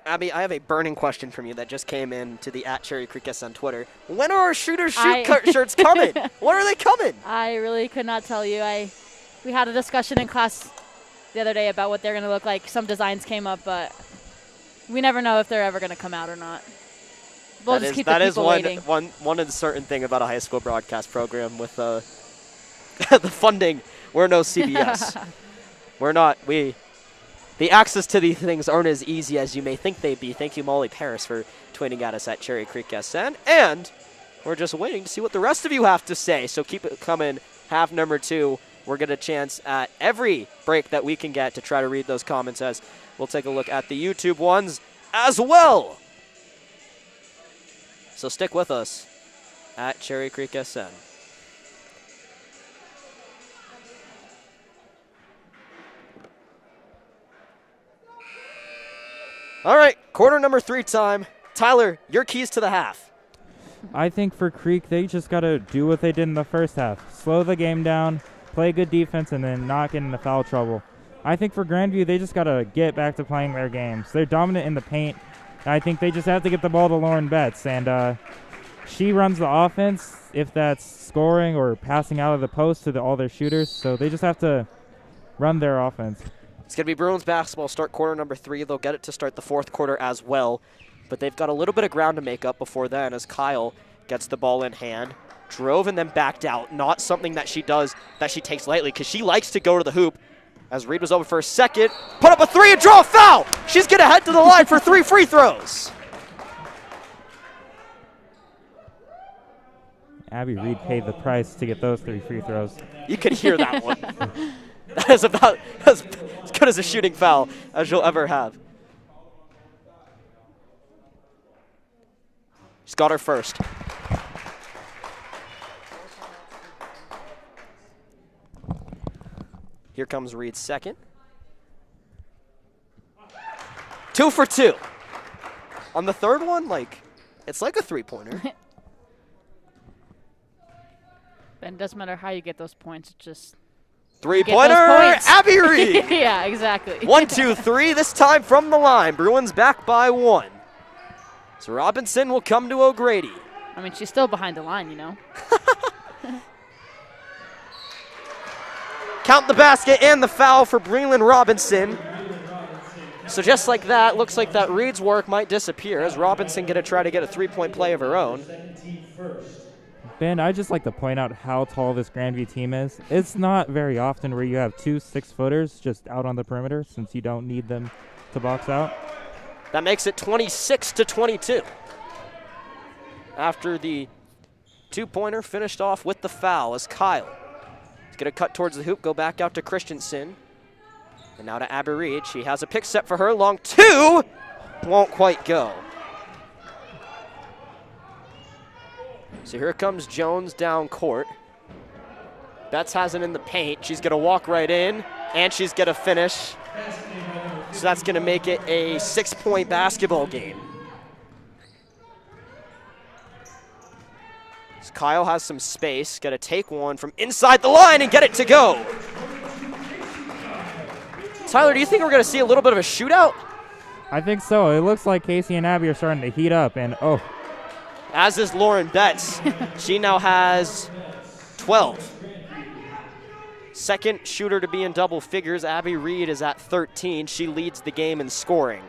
Abby, I have a burning question from you that just came in to the @CherryCreekS on Twitter. When are our shooter shirts coming? When are they coming? I really could not tell you. We had a discussion in class the other day about what they're going to look like. Some designs came up, but we never know if they're ever going to come out or not. We'll just keep the people waiting. One uncertain thing about a high school broadcast program with the funding. We're no CBS. We're not. The access to these things aren't as easy as you may think they'd be. Thank you, Molly Paris, for tweeting at us at Cherry Creek SN. And we're just waiting to see what the rest of you have to say. So keep it coming. Half number 2. We'll get a chance at every break that we can get to try to read those comments as we'll take a look at the YouTube ones as well. So stick with us at Cherry Creek SN. All right, quarter number 3 time. Tyler, your keys to the half. I think for Creek, they just got to do what they did in the first half. Slow the game down, play good defense, and then not get into foul trouble. I think for Grandview, they just got to get back to playing their games. They're dominant in the paint. I think they just have to get the ball to Lauren Betts, and she runs the offense, if that's scoring or passing out of the post to all their shooters. So they just have to run their offense. It's going to be Bruins basketball start quarter number 3. They'll get it to start the 4th quarter as well. But they've got a little bit of ground to make up before then as Kyle gets the ball in hand. Drove and then backed out. Not something that she does, that she takes lightly, because she likes to go to the hoop. As Reed was open for a second. Put up a 3 and draw a foul. She's going to head to the line for 3 free throws. Abby Reed paid the price to get those 3 free throws. You could hear that one. That is about as good as a shooting foul as you'll ever have. She's got her first. Here comes Reed's second. 2 for 2. On the third one, it's like a 3-pointer. And it doesn't matter how you get those points, it's just 3-pointer, Abby Reed. Yeah, exactly. 1, 2, 3, this time from the line. Bruins back by 1. So Robinson will come to O'Grady. I mean, she's still behind the line, you know. Count the basket and the foul for Breland Robinson. So just like that, looks like that Reed's work might disappear as Robinson going to try to get a 3-point play of her own. Ben, I'd just like to point out how tall this Grandview team is. It's not very often where you have 2 6-footers just out on the perimeter since you don't need them to box out. That makes it 26-22. After the 2-pointer finished off with the foul as Kyle is going to cut towards the hoop, go back out to Christensen. And now to Abby Reed. She has a pick set for her. Long 2. Won't quite go. So here comes Jones down court. Betts has it in the paint. She's going to walk right in, and she's going to finish. So that's going to make it a 6-point basketball game. So Kyle has some space. Got to take one from inside the line and get it to go. Tyler, do you think we're going to see a little bit of a shootout? I think so. It looks like Casey and Abby are starting to heat up, and as is Lauren Betts. She now has 12. Second shooter to be in double figures. Abby Reed is at 13. She leads the game in scoring.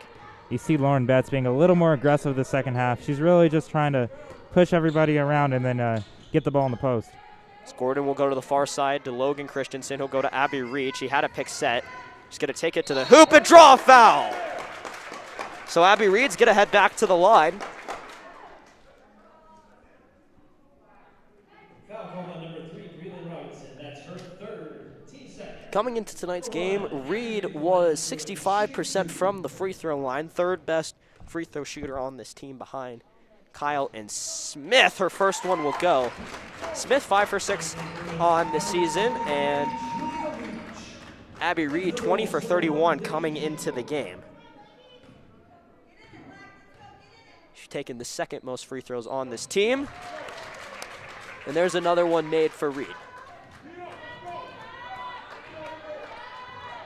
You see Lauren Betts being a little more aggressive the second half. She's really just trying to push everybody around and then get the ball in the post. Gordon will go to the far side to Logan Christensen. He'll go to Abby Reach. He had a pick set. He's going to take it to the hoop and draw a foul. So Abby Reed's going to head back to the line. Foul called on number 3, Breland Robinson. That's her third, team second. Coming into tonight's game, Reed was 65% from the free throw line, third best free throw shooter on this team behind Kyle and Smith. Her first one will go. Smith 5 for 6 on the season, and Abby Reed 20 for 31 coming into the game. She's taken the second most free throws on this team. And there's another one made for Reed.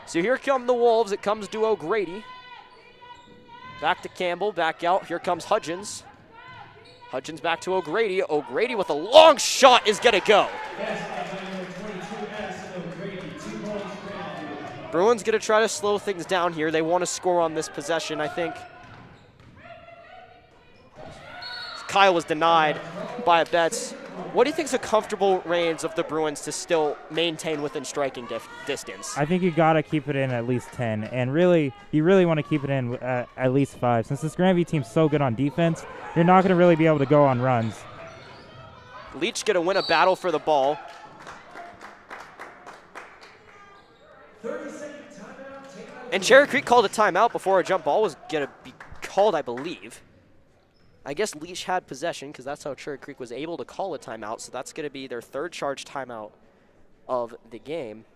So here come the Wolves. It comes to O'Grady. Back to Campbell, back out. Here comes Hudgens. Hudgens back to O'Grady. O'Grady with a long shot is going to go. Bruins going to try to slow things down here. They want to score on this possession, I think. Kyle was denied by Betts. What do you think is a comfortable range of the Bruins to still maintain within striking distance? I think you got to keep it in at least 10, and really, you really want to keep it in at least 5. Since this Grandview team's so good on defense, you're not going to really be able to go on runs. Leach going to win a battle for the ball. 30-second timeout. And Cherry Creek called a timeout before a jump ball was going to be called, I believe. I guess Leach had possession because that's how Cherry Creek was able to call a timeout, so that's going to be their third charge timeout of the game.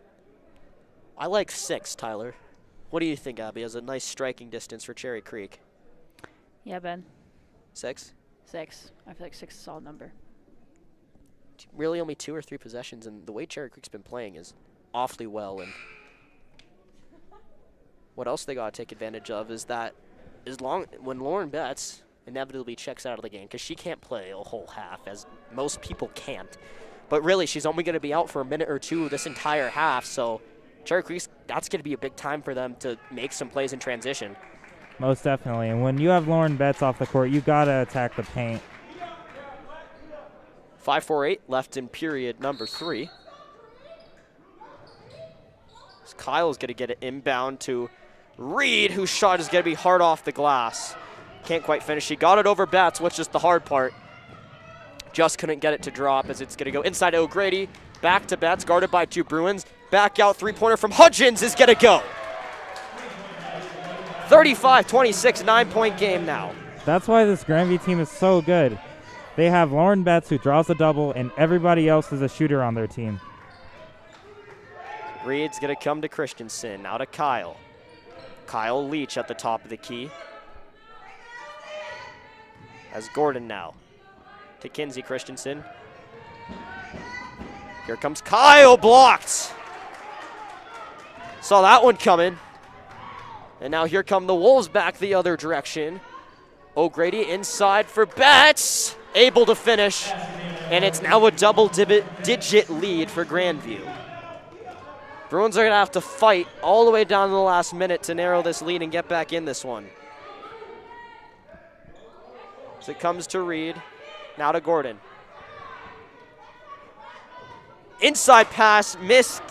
I like 6, Tyler. What do you think, Abby, as a nice striking distance for Cherry Creek? Yeah, Ben. 6? 6. I feel like 6 is a solid number. Really only 2 or 3 possessions, and the way Cherry Creek's been playing is awfully well. And what else they got to take advantage of is that when Lauren Betts inevitably checks out of the game, because she can't play a whole half, as most people can't. But really, she's only going to be out for a minute or 2 this entire half, so Cherry Creek, that's going to be a big time for them to make some plays in transition. Most definitely. And when you have Lauren Betts off the court, you got to attack the paint. 5:48 left in period number 3. Kyle's going to get it inbound to Reed, whose shot is going to be hard off the glass. Can't quite finish. She got it over Betts, which is the hard part. Just couldn't get it to drop as it's going to go inside O'Grady. Back to Betts, guarded by 2 Bruins. Back out, 3-pointer from Hudgens is going to go. 35-26, 9-point game now. That's why this Grandview team is so good. They have Lauren Betts, who draws a double, and everybody else is a shooter on their team. Reed's going to come to Christensen, now to Kyle. Kyle Leach at the top of the key. As Gordon now to Kinsey Christensen. Here comes Kyle, blocked. Saw that one coming. And now here come the Wolves back the other direction. O'Grady inside for Betts, able to finish. And it's now a double-digit lead for Grandview. Bruins are going to have to fight all the way down to the last minute to narrow this lead and get back in this one. So it comes to Reed, now to Gordon. Inside pass, missed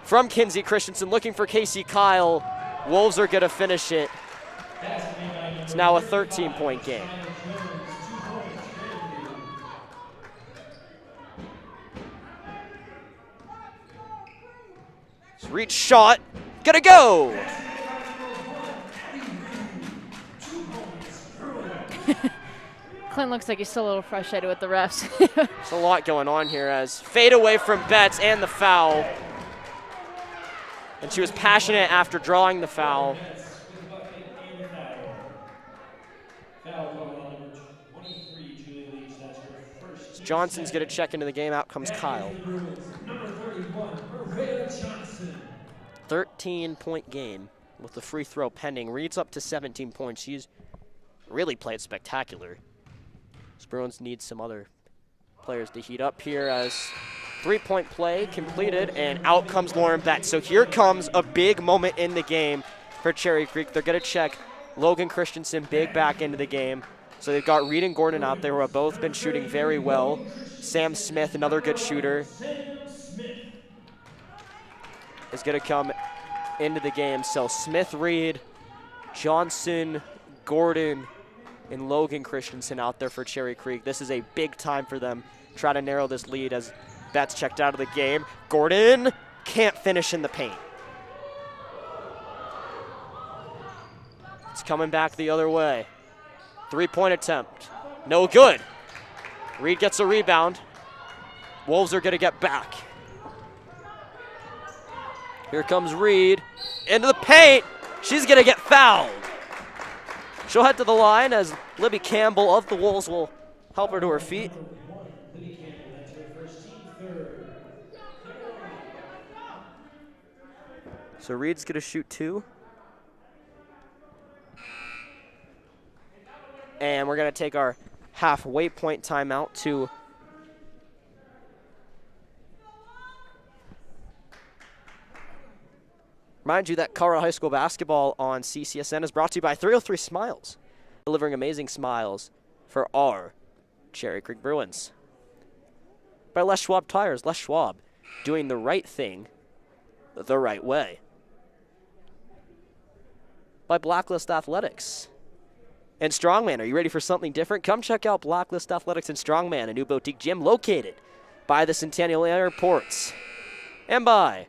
from Kinsey Christensen, looking for Casey Kyle. Wolves are going to finish it. It's now a 13-point game. Reed shot, gonna go! Clint looks like he's still a little frustrated with the refs. There's a lot going on here as fade away from Betts and the foul. And she was passionate after drawing the foul. Johnson's going to check into the game. Out comes Kyle. 13-point game with the free throw pending. Reed's up to 17 points. She's really played spectacular. Bruins need some other players to heat up here as 3-point play completed, and out comes Lauren Betts. So here comes a big moment in the game for Cherry Creek. They're going to check Logan Christensen big back into the game. So they've got Reed and Gordon out there who have both been shooting very well. Sam Smith, another good shooter, is going to come into the game. So Smith, Reed, Johnson, Gordon, and Logan Christensen out there for Cherry Creek. This is a big time for them. Try to narrow this lead as Betts checked out of the game. Gordon can't finish in the paint. It's coming back the other way. Three-point attempt. No good. Reed gets a rebound. Wolves are going to get back. Here comes Reed into the paint. She's going to get fouled. She'll head to the line as Libby Campbell of the Wolves will help her to her feet. So Reed's going to shoot 2. And we're going to take our halfway point timeout to remind you that Colorado High School basketball on CCSN is brought to you by 303 Smiles, delivering amazing smiles for our Cherry Creek Bruins. By Les Schwab Tires, Les Schwab, doing the right thing the right way. By Blacklist Athletics and Strongman. Are you ready for something different? Come check out Blacklist Athletics and Strongman, a new boutique gym located by the Centennial Airports. And by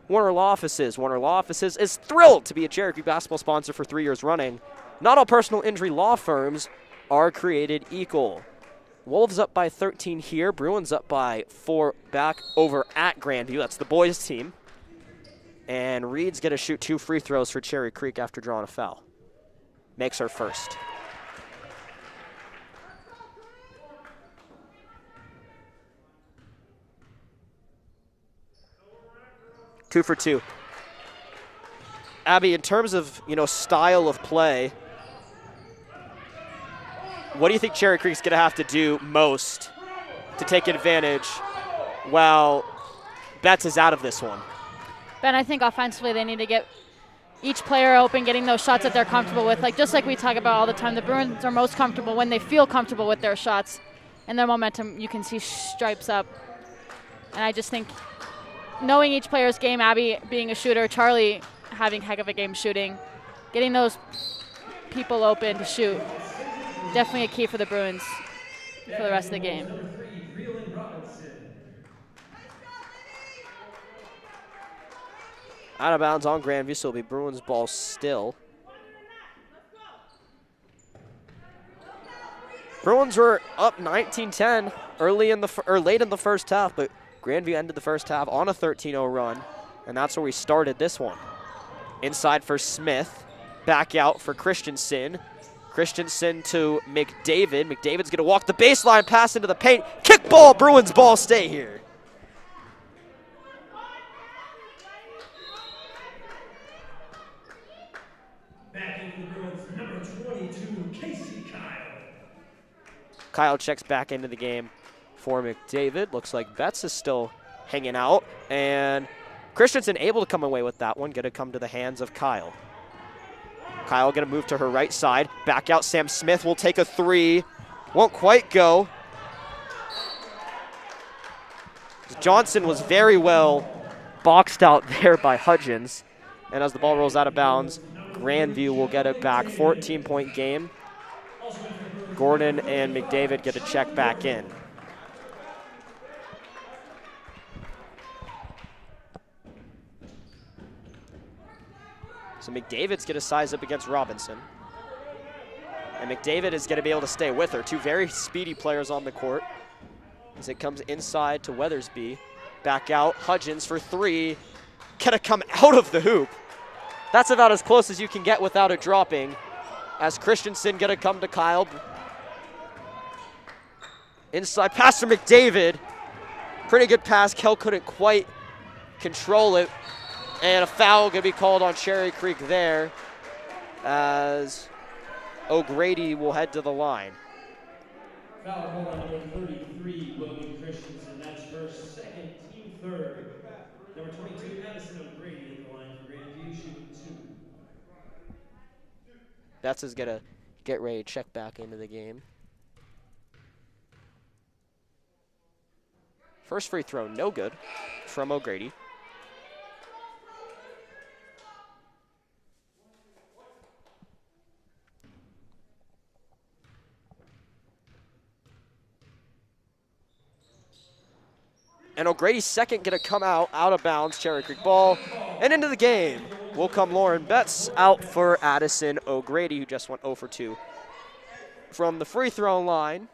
Warner Law Offices. Warner Law Offices is thrilled to be a Cherry Creek basketball sponsor for 3 years running. Not all personal injury law firms are created equal. Wolves up by 13 here. Bruins up by 4 back over at Grandview. That's the boys' team. And Reed's going to shoot 2 free throws for Cherry Creek after drawing a foul. Makes her first. Two for 2. Abby, in terms of, style of play, what do you think Cherry Creek's going to have to do most to take advantage while Betts is out of this one? Ben, I think offensively they need to get each player open, getting those shots that they're comfortable with. Just like we talk about all the time, the Bruins are most comfortable when they feel comfortable with their shots and their momentum. You can see stripes up. And I just think knowing each player's game, Abby being a shooter, Charlie having heck of a game shooting, getting those people open to shoot, definitely a key for the Bruins for the rest of the game. Out of bounds on Grandview, so it'll be Bruins ball still. Bruins were up 19-10 late in the first half, but Grandview ended the first half on a 13-0 run, and that's where we started this one. Inside for Smith, back out for Christensen. Christensen to McDavid. McDavid's gonna walk the baseline, pass into the paint, kick ball, Bruins ball, stay here. Kyle checks back into the game for McDavid. Looks like Betts is still hanging out. And Christensen able to come away with that one. Going to come to the hands of Kyle. Kyle going to move to her right side. Back out. Sam Smith will take a 3. Won't quite go. Johnson was very well boxed out there by Hudgens. And as the ball rolls out of bounds, Grandview will get it back. 14-point game. Gordon and McDavid get a check back in. So McDavid's going to size up against Robinson. And McDavid is going to be able to stay with her. 2 very speedy players on the court. As it comes inside to Weathersby. Back out, Hudgens for 3. Going to come out of the hoop. That's about as close as you can get without it dropping. As Christensen going to come to Kyle. Inside pass to McDavid. Pretty good pass. Kell couldn't quite control it. And a foul going to be called on Cherry Creek there as O'Grady will head to the line. Foul called on number 33, Logan Christensen. That's her second, team third. Number 22, Addison O'Grady at the line for Grandview, shooting 2. Betts is going to get ready to check back into the game. First free throw, no good from O'Grady. And O'Grady's second gonna come out of bounds, Cherry Creek ball. And into the game will come Lauren Betts, out for Addison O'Grady, who just went 0 for 2 from the free throw line.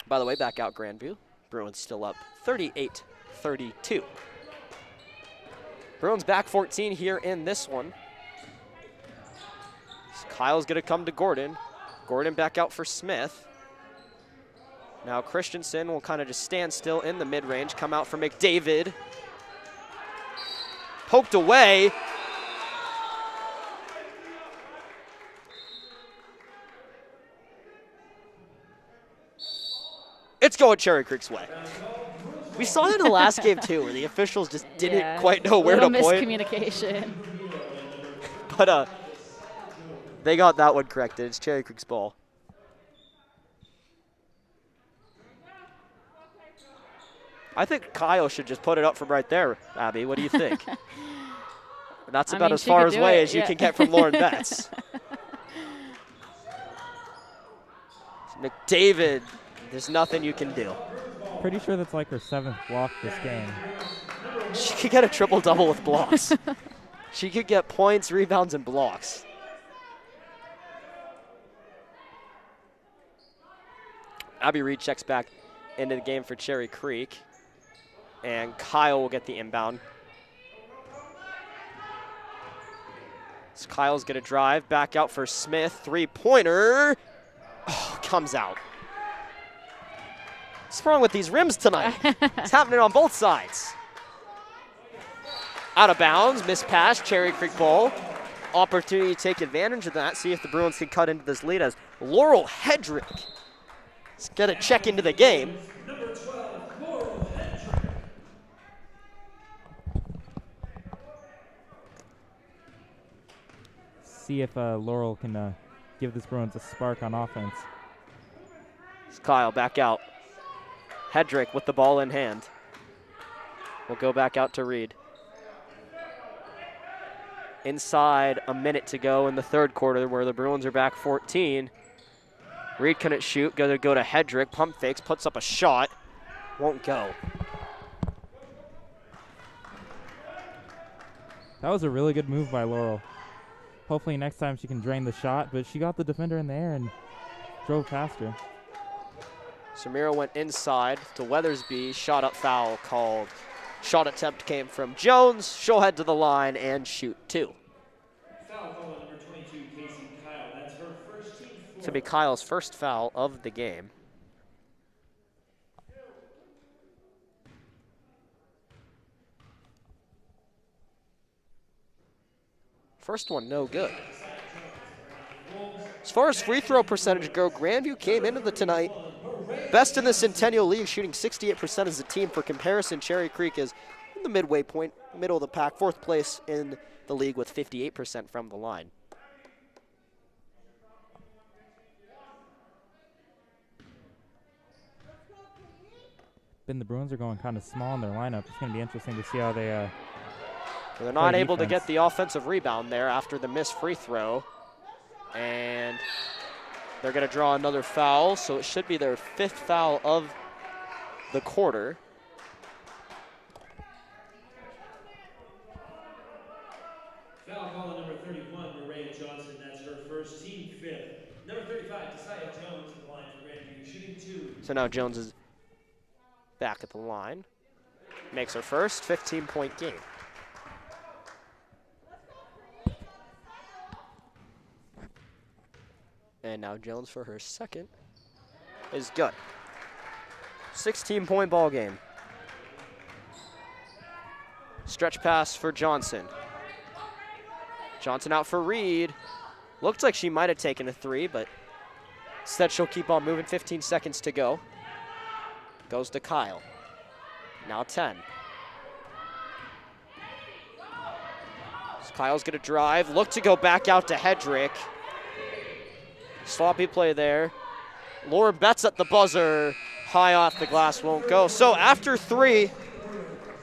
By the way, back out Grandview. Bruins still up 38-32. Bruins back 14 here in this one. So Kyle's gonna come to Gordon. Gordon back out for Smith. Now Christensen will kind of just stand still in the mid-range, come out for McDavid. Poked away. It's going Cherry Creek's way. We saw it in the last game too, where the officials just didn't quite know where to point. Miscommunication. But they got that one corrected. It's Cherry Creek's ball. I think Kyle should just put it up from right there, Abby. What do you think? That's about as far away as you can get from Lauren Betts. McDavid, there's nothing you can do. Pretty sure that's like her 7th block this game. She could get a triple-double with blocks. She could get points, rebounds, and blocks. Abby Reed checks back into the game for Cherry Creek. And Kyle will get the inbound. So Kyle's gonna drive, back out for Smith, three-pointer. Oh, comes out. What's wrong with these rims tonight? It's happening on both sides. Out of bounds, missed pass, Cherry Creek ball. Opportunity to take advantage of that, see if the Bruins can cut into this lead as Laurel Hedrick is gonna check into the game. See if Laurel can give this Bruins a spark on offense. It's Kyle back out. Hedrick with the ball in hand. We'll go back out to Reed. Inside a minute to go in the third quarter where the Bruins are back 14. Reed couldn't shoot, gonna go to Hedrick, pump fakes, puts up a shot. Won't go. That was a really good move by Laurel. Hopefully next time she can drain the shot, but she got the defender in the air and drove past her. Samira went inside to Weathersby, shot up foul called. Shot attempt came from Jones. She'll head to the line and shoot two. Foul call on number 22, Casey Kyle. That's her first team foul. To be Kyle's first foul of the game. First one, no good. As far as free throw percentage go, Grandview came into the tonight best in the Centennial League, shooting 68% as a team. For comparison, Cherry Creek is in the midway point, middle of the pack, 4th place in the league with 58% from the line. Then the Bruins are going kind of small in their lineup. It's going to be interesting to see how they They're not play able to defense. get the offensive rebound there after the missed free throw. And they're going to draw another foul, so it should be their 5th foul of the quarter. Foul call on number 31, Maria Johnson. That's her first, team 5th. Number 35, Desaya Jones at the line for Grandview, shooting 2. So now Jones is back at the line. Makes her first 15-point game. And now Jones for her second is good. 16-point ball game. Stretch pass for Johnson. Johnson out for Reed. Looks like she might have taken a three, but instead she'll keep on moving. 15 seconds to go. Goes to Kyle. Now 10. Kyle's going to drive, look to go back out to Hedrick. Sloppy play there. Lauren Betts at the buzzer. High off the glass, won't go. So after 3,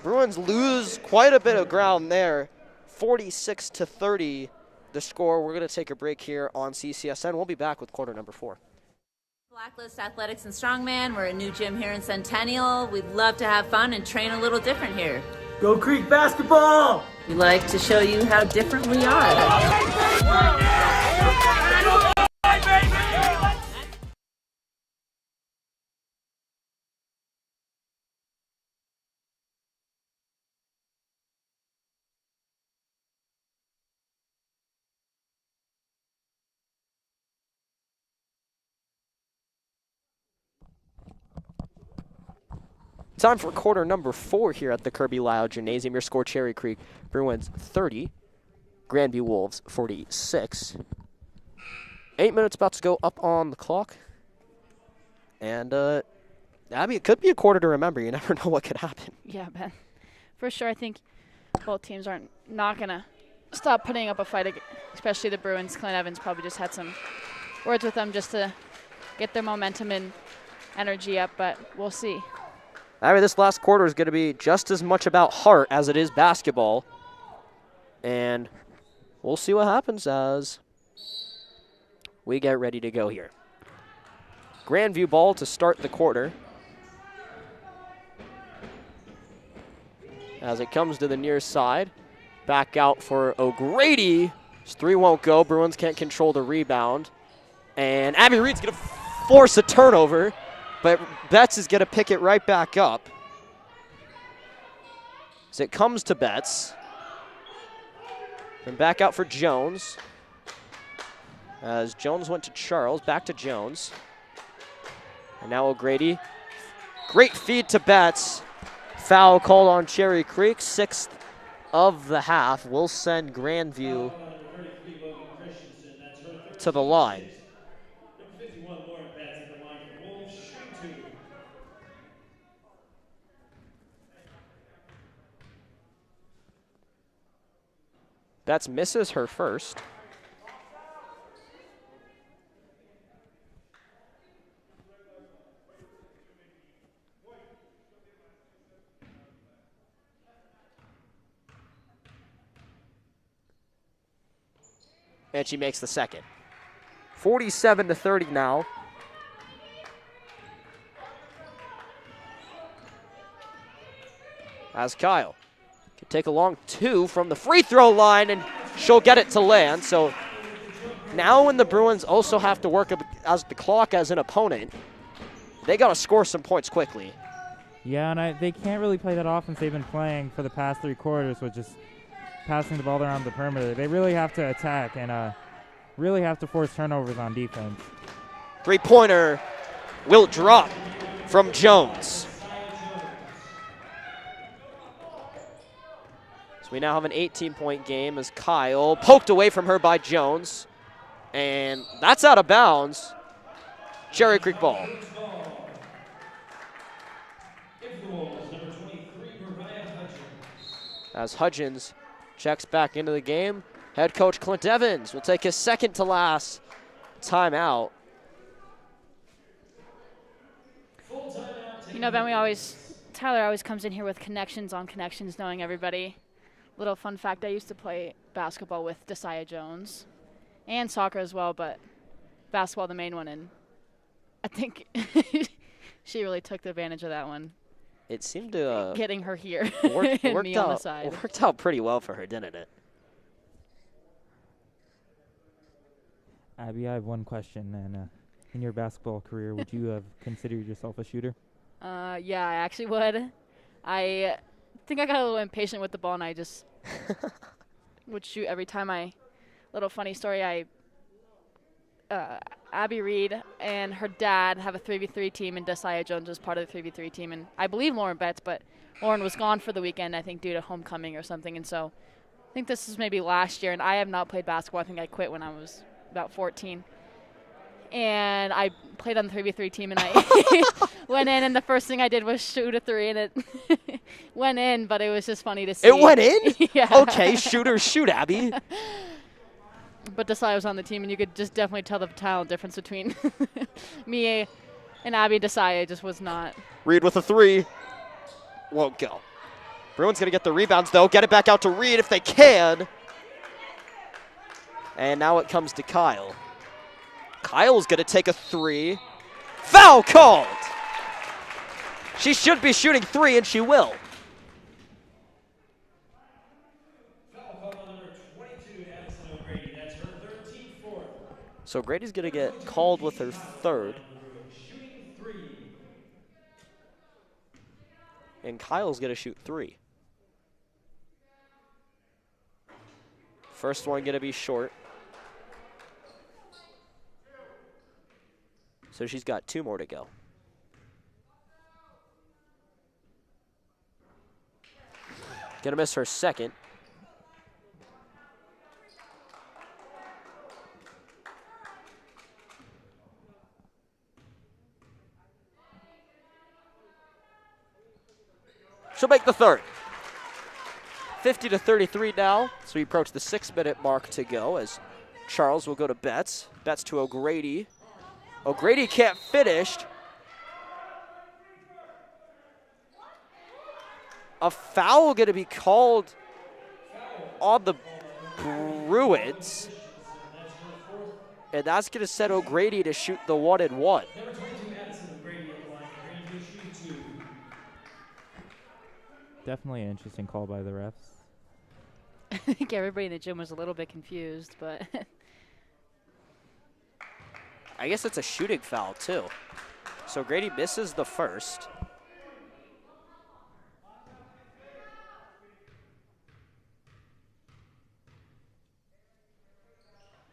Bruins lose quite a bit of ground there. 46-30 the score. We're going to take a break here on CCSN. We'll be back with quarter number 4. Blacklist Athletics and Strongman. We're a new gym here in Centennial. We'd love to have fun and train a little different here. Go Creek basketball! We like to show you how different we are. Time for quarter number 4 here at the Kirby Lyle Gymnasium. Your score, Cherry Creek Bruins 30, Grandview Wolves 46. 8 minutes about to go up on the clock. And, Abby, it could be a quarter to remember. You never know what could happen. Yeah, Ben. For sure, I think both teams aren't not going to stop putting up a fight, especially the Bruins. Clint Evans probably just had some words with them just to get their momentum and energy up, but we'll see. I mean, this last quarter is going to be just as much about heart as it is basketball. And we'll see what happens as we get ready to go here. Grandview ball to start the quarter. As it comes to the near side. Back out for O'Grady. His 3 won't go. Bruins can't control the rebound. And Abby Reed's going to force a turnover. But Betts is going to pick it right back up. As it comes to Betts. And back out for Jones. As Jones went to Charles, back to Jones. And now O'Grady. Great feed to Betts. Foul called on Cherry Creek. 6th of the half. Will send Grandview to the line. Betts misses her first. And she makes the second. 47-30 now. As Kyle can take a long 2 from the free throw line, and she'll get it to land. So now when the Bruins also have to work as the clock as an opponent, they got to score some points quickly. Yeah, and they can't really play that offense they've been playing for the past 3 quarters, which is passing the ball around the perimeter. They really have to attack and really have to force turnovers on defense. 3-pointer will drop from Jones. So we now have an 18-point game as Kyle poked away from her by Jones. And that's out of bounds. Cherry Creek ball. As Hudgens checks back into the game, head coach Clint Evans will take his second to last timeout. You know, Ben, Tyler always comes in here with connections on connections, knowing everybody. Little fun fact, I used to play basketball with Desaya Jones and soccer as well, but basketball the main one, and I think she really took the advantage of that one. It seemed to getting her here worked and me on the side. Worked out pretty well for her, didn't it? Abby, I have one question. And in your basketball career, would you have considered yourself a shooter? Yeah, I actually would. I think I got a little impatient with the ball, and I just would shoot every time little funny story, Abby Reed and her dad have a 3v3 team, and Desaya Jones was part of the 3v3 team, and I believe Lauren Betts, but Lauren was gone for the weekend, I think, due to homecoming or something, and so I think this is maybe last year, and I have not played basketball. I think I quit when I was about 14. and I played on the 3v3 team, and I went in, and the first thing I did was shoot a 3, and it went in, but it was just funny to see. It went in? Yeah. Okay, shoot, Abby. But Desai was on the team, and you could just definitely tell the talent difference between me and Abby. Desai just was not. Reed with a 3. Won't go. Bruins going to get the rebounds, though. Get it back out to Reed if they can. And now it comes to Kyle. Kyle's going to take a 3. Foul called! She should be shooting 3, and she will. Foul call on number 22, Addison O'Grady. That's her 13th fourth. So Grady's going to get called with her 3rd. Shooting 3. And Kyle's going to shoot 3. First one going to be short. So she's got 2 more to go. Gonna miss her 2nd. She'll make the 3rd. 50-33 now, so we approach the 6-minute mark to go as Charles will go to Betts. Betts to O'Grady. O'Grady can't finish. A foul going to be called on the Bruins. And that's going to set O'Grady to shoot the 1-and-1. Number 22, Addison O'Grady on the line for Grandview, shooting 2. Definitely an interesting call by the refs. I think everybody in the gym was a little bit confused, but I guess it's a shooting foul, too. So Grady misses the 1st.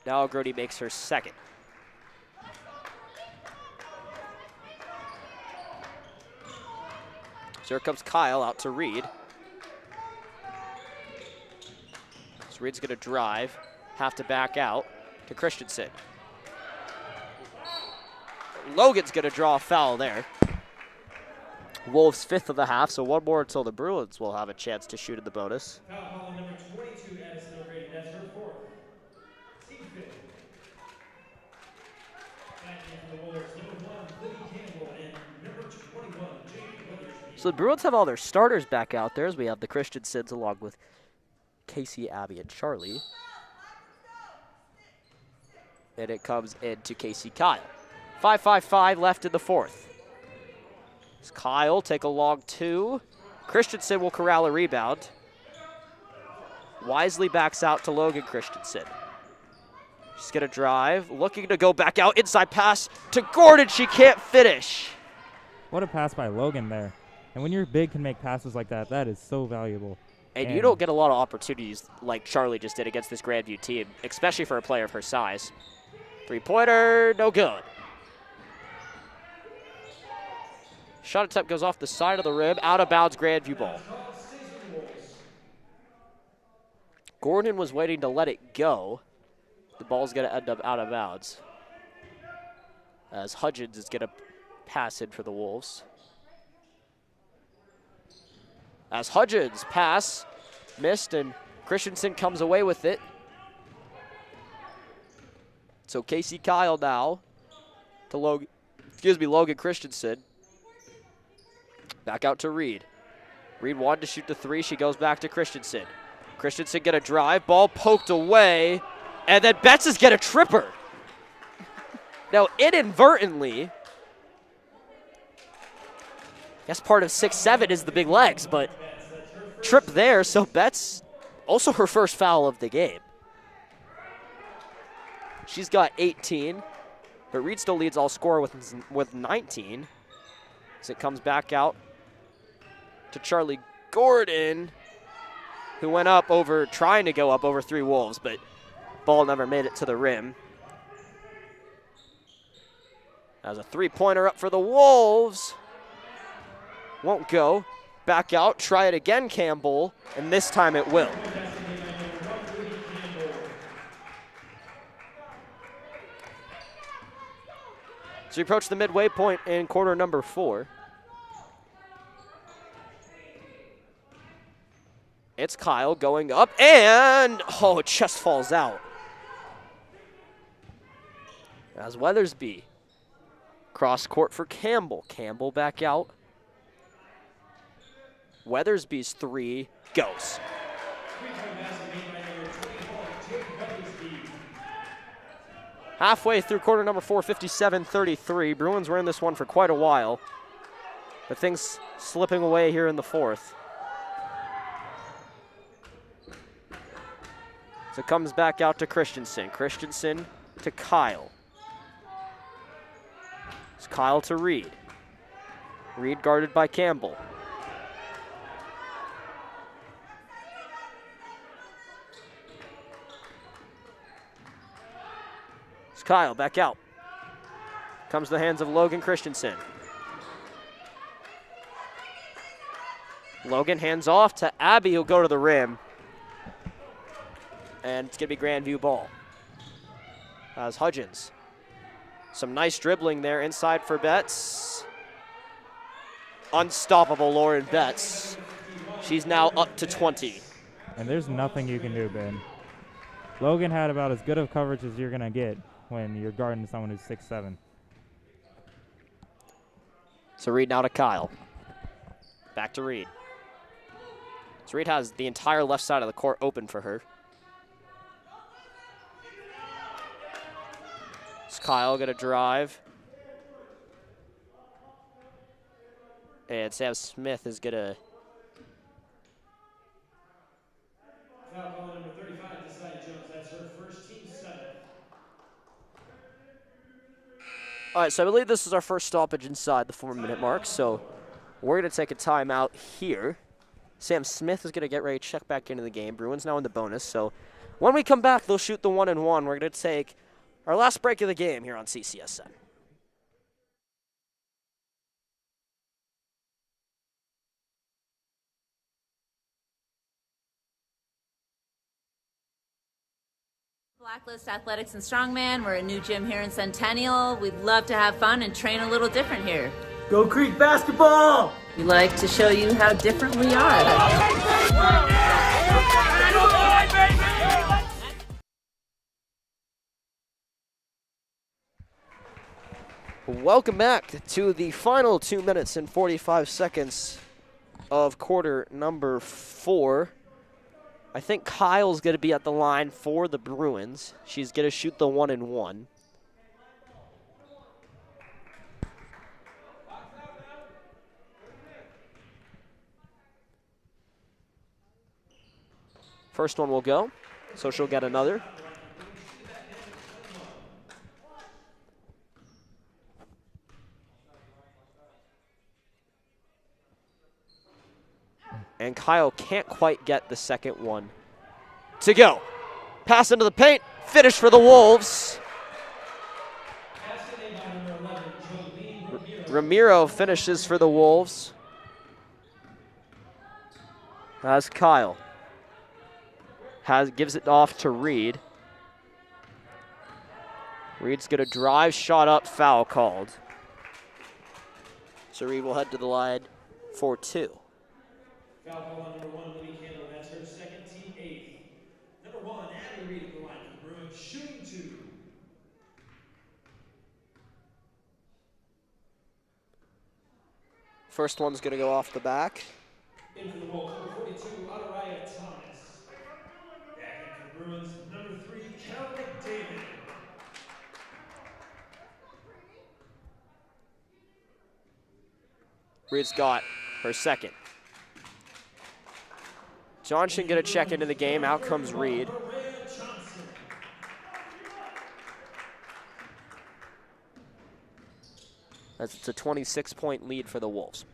Now Grady makes her 2nd. So here comes Kyle out to Reed. So Reed's going to drive, have to back out to Christensen. Logan's going to draw a foul there. Wolves 5th of the half, so 1 more until the Bruins will have a chance to shoot in the bonus. Foul call on number 22, Addison O'Grady. That's her 4th. Team 5th. Back in for the Wolves, number 1, Libby Campbell, and number 21, Jade Weathersby. So the Bruins have all their starters back out there as we have the Christensens along with Casey, Abby, and Charlie. And it comes into Casey Kyle. 5:55 left in the 4th. As Kyle take a long 2. Christensen will corral a rebound. Wisely backs out to Logan Christensen. She's going to drive, looking to go back out. Inside pass to Gordon. She can't finish. What a pass by Logan there. And when you're big can make passes like that, that is so valuable. And you don't get a lot of opportunities like Charlie just did against this Grandview team, especially for a player of her size. 3-pointer, no good. Shot attempt goes off the side of the rim, out of bounds, Grandview ball. Gordon was waiting to let it go. The ball's going to end up out of bounds, as Hudgens is going to pass in for the Wolves. As Hudgens pass, missed, and Christensen comes away with it. So Casey Kyle now to Logan Christensen. Back out to Reed. Reed wanted to shoot the 3. She goes back to Christensen. Christensen get a drive. Ball poked away. And then Betts is get a tripper. Now, inadvertently, I guess part of 6'7" is the big legs, but trip there. So Betts, also her first foul of the game. She's got 18, but Reed still leads all scorer with 19. As it comes back out to Charlie Gordon, who went up over, trying to go up over 3 Wolves, but ball never made it to the rim. As a 3-pointer up for the Wolves. Won't go. Back out, try it again, Campbell, and this time it will. So we approach the midway point in quarter number 4. It's Kyle going up, and it just falls out. As Weathersby. Cross court for Campbell. Campbell back out. Weathersby's 3 goes. Halfway through quarter number 4, 57-33. Bruins were in this one for quite a while, but things slipping away here in the 4th. So it comes back out to Christensen. Christensen to Kyle. It's Kyle to Reed. Reed guarded by Campbell. It's Kyle back out. Comes to the hands of Logan Christensen. Logan hands off to Abby, who'll go to the rim. And it's going to be Grandview ball. As Hudgens. Some nice dribbling there inside for Betts. Unstoppable Lauren Betts. She's now up to 20. And there's nothing you can do, Ben. Logan had about as good of coverage as you're going to get when you're guarding someone who's 6'7". So Reed now to Kyle. Back to Reed. So Reed has the entire left side of the court open for her. Kyle gonna drive. And Sam Smith is gonna. Foul call number 35, Desai Jones. That's her first, team 7th. All right, so I believe this is our first stoppage inside the 4-minute mark. So we're gonna take a timeout here. Sam Smith is gonna get ready to check back into the game. Bruins now in the bonus. So when we come back, they'll shoot the 1-and-1. We're gonna take our last break of the game here on CCSN. Blacklist Athletics and Strongman. We're a new gym here in Centennial. We'd love to have fun and train a little different here. Go Creek basketball! We like to show you how different we are. Welcome back to the final 2 minutes and 45 seconds of quarter number 4. I think Kyle's going to be at the line for the Bruins. She's going to shoot the 1-and-1. First one will go, so she'll get another. And Kyle can't quite get the second one to go. Pass into the paint, finish for the Wolves. Ramiro finishes for the Wolves. As Kyle gives it off to Reed. Reed's gonna drive, shot up, foul called. So Reed will head to the line for 2. Foul call on number 1, Libby Campbell. That's her second, team 8th. Number 1, Abby Reed at the line for the Bruins, shooting 2. First one's gonna go off the back. In for the Wolves, number 42, Adaraya Thomas. Back in for the Bruins, number 3, Carol McDavid. Reed's got her second. Johnson gonna check into the game. Out comes Reed. It's a 26-point lead for the Wolves.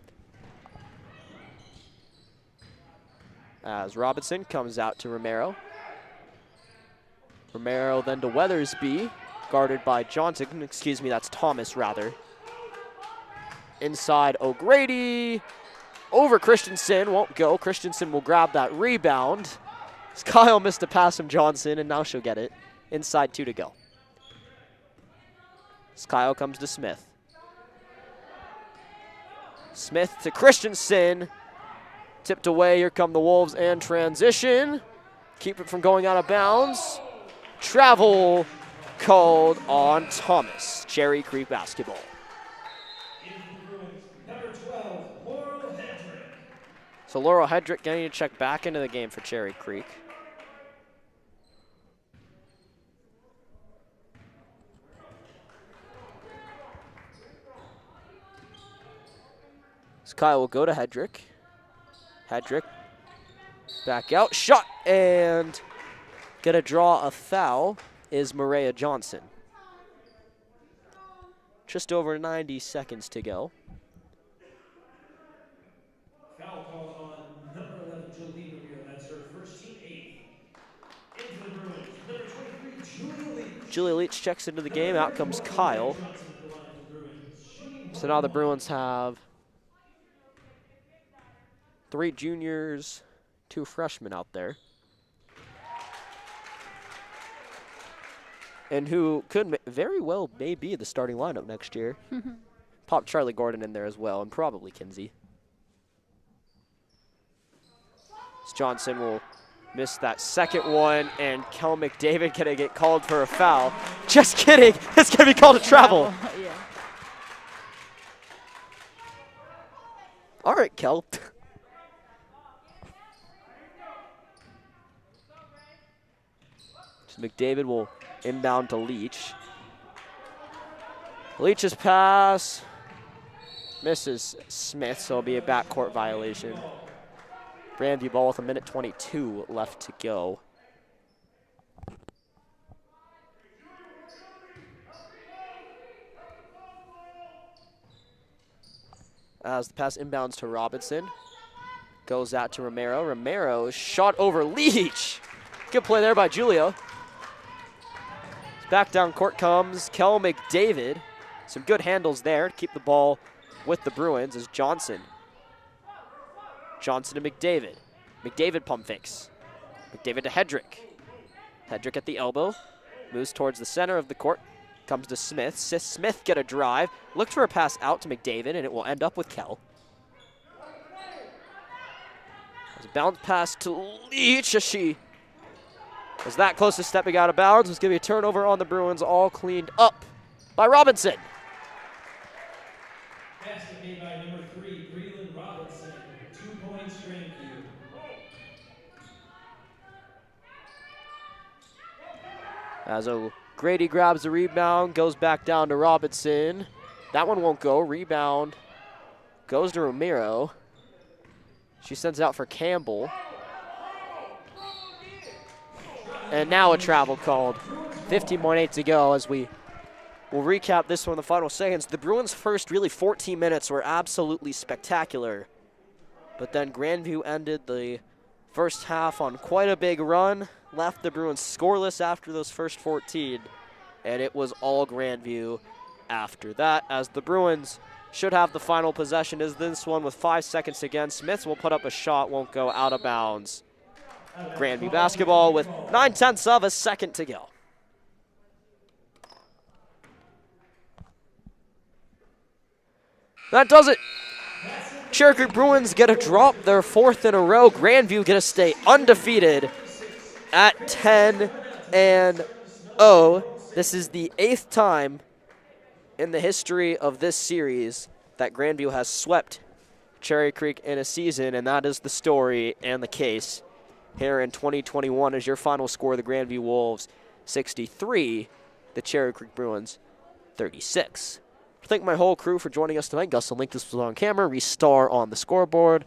As Robinson comes out to Romero. Romero then to Weathersby, guarded by Johnson. Excuse me, that's Thomas rather. Inside O'Grady. Over Christensen, won't go. Christensen will grab that rebound. Kyle missed a pass from Johnson, and now she'll get it. Inside 2 to go. Kyle comes to Smith. Smith to Christensen. Tipped away. Here come the Wolves and transition. Keep it from going out of bounds. Travel called on Thomas. Cherry Creek basketball. Number 12, Laurel Hedrick. So Laurel Hedrick getting to check back into the game for Cherry Creek. So Kyle will go to Hedrick. Hedrick back out, shot, and gonna draw a foul is Maria Johnson. Just over 90 seconds to go. Foul called on number 11, Jolie Ramirez. That's her first team 8th. Into the Bruins, number 23, Julia Leach. Julia Leach checks into the game. Out comes Kyle. So now the Bruins have 3 juniors, 2 freshmen out there. And who could very well may be the starting lineup next year. Pop Charlie Gordon in there as well, and probably Kinsey. Johnson will miss that second one, and Kel McDavid gonna get called for a foul. Just kidding, it's gonna be called a travel. Yeah. All right, Kel. So McDavid will inbound to Leach. Leach's pass misses Smith, so it'll be a backcourt violation. Grandview ball with 1:22 left to go. As the pass inbounds to Robinson. Goes out to Romero. Romero shot over Leach. Good play there by Julia. Back down court comes Kel McDavid. Some good handles there to keep the ball with the Bruins as Johnson. Johnson to McDavid. McDavid pump fakes. McDavid to Hedrick. Hedrick at the elbow. Moves towards the center of the court. Comes to Smith. Smith get a drive. Looked for a pass out to McDavid, and it will end up with Kel. There's a bounce pass to Leach as she was that close to stepping out of bounds. It's going to be a turnover on the Bruins, all cleaned up by Robinson. Basket made by number 3, Breland Robinson. 2 points, Grandview. As O'Grady grabs the rebound, goes back down to Robinson. That one won't go. Rebound goes to Romero. She sends it out for Campbell. And now a travel called. 15.8 to go as we will recap this one in the final seconds. The Bruins' first really 14 minutes were absolutely spectacular. But then Grandview ended the first half on quite a big run. Left the Bruins scoreless after those first 14. And it was all Grandview after that, as the Bruins should have the final possession as this one with 5 seconds again. Smith will put up a shot, won't go out of bounds. Grandview basketball with 9/10 of a second to go. That does it. Cherry Creek Bruins get a drop, their 4th in a row. Grandview get to stay undefeated at 10-0. This is the 8th time in the history of this series that Grandview has swept Cherry Creek in a season, and that is the story and the case here in 2021 as your final score, the Grandview Wolves 63, the Cherry Creek Bruins 36. I thank my whole crew for joining us tonight. Gus Link, this was on camera, Restar on the scoreboard,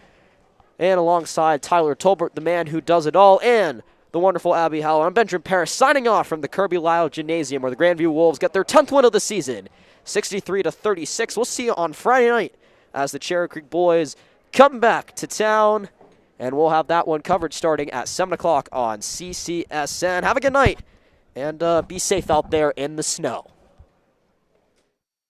and alongside Tyler Tolbert, the man who does it all, and the wonderful Abby Howell. I'm Benjamin Paris signing off from the Kirby Lyle Gymnasium where the Grandview Wolves get their 10th win of the season, 63-36. We'll see you on Friday night as the Cherry Creek boys come back to town. And we'll have that one covered starting at 7 o'clock on CCSN. Have a good night, and be safe out there in the snow.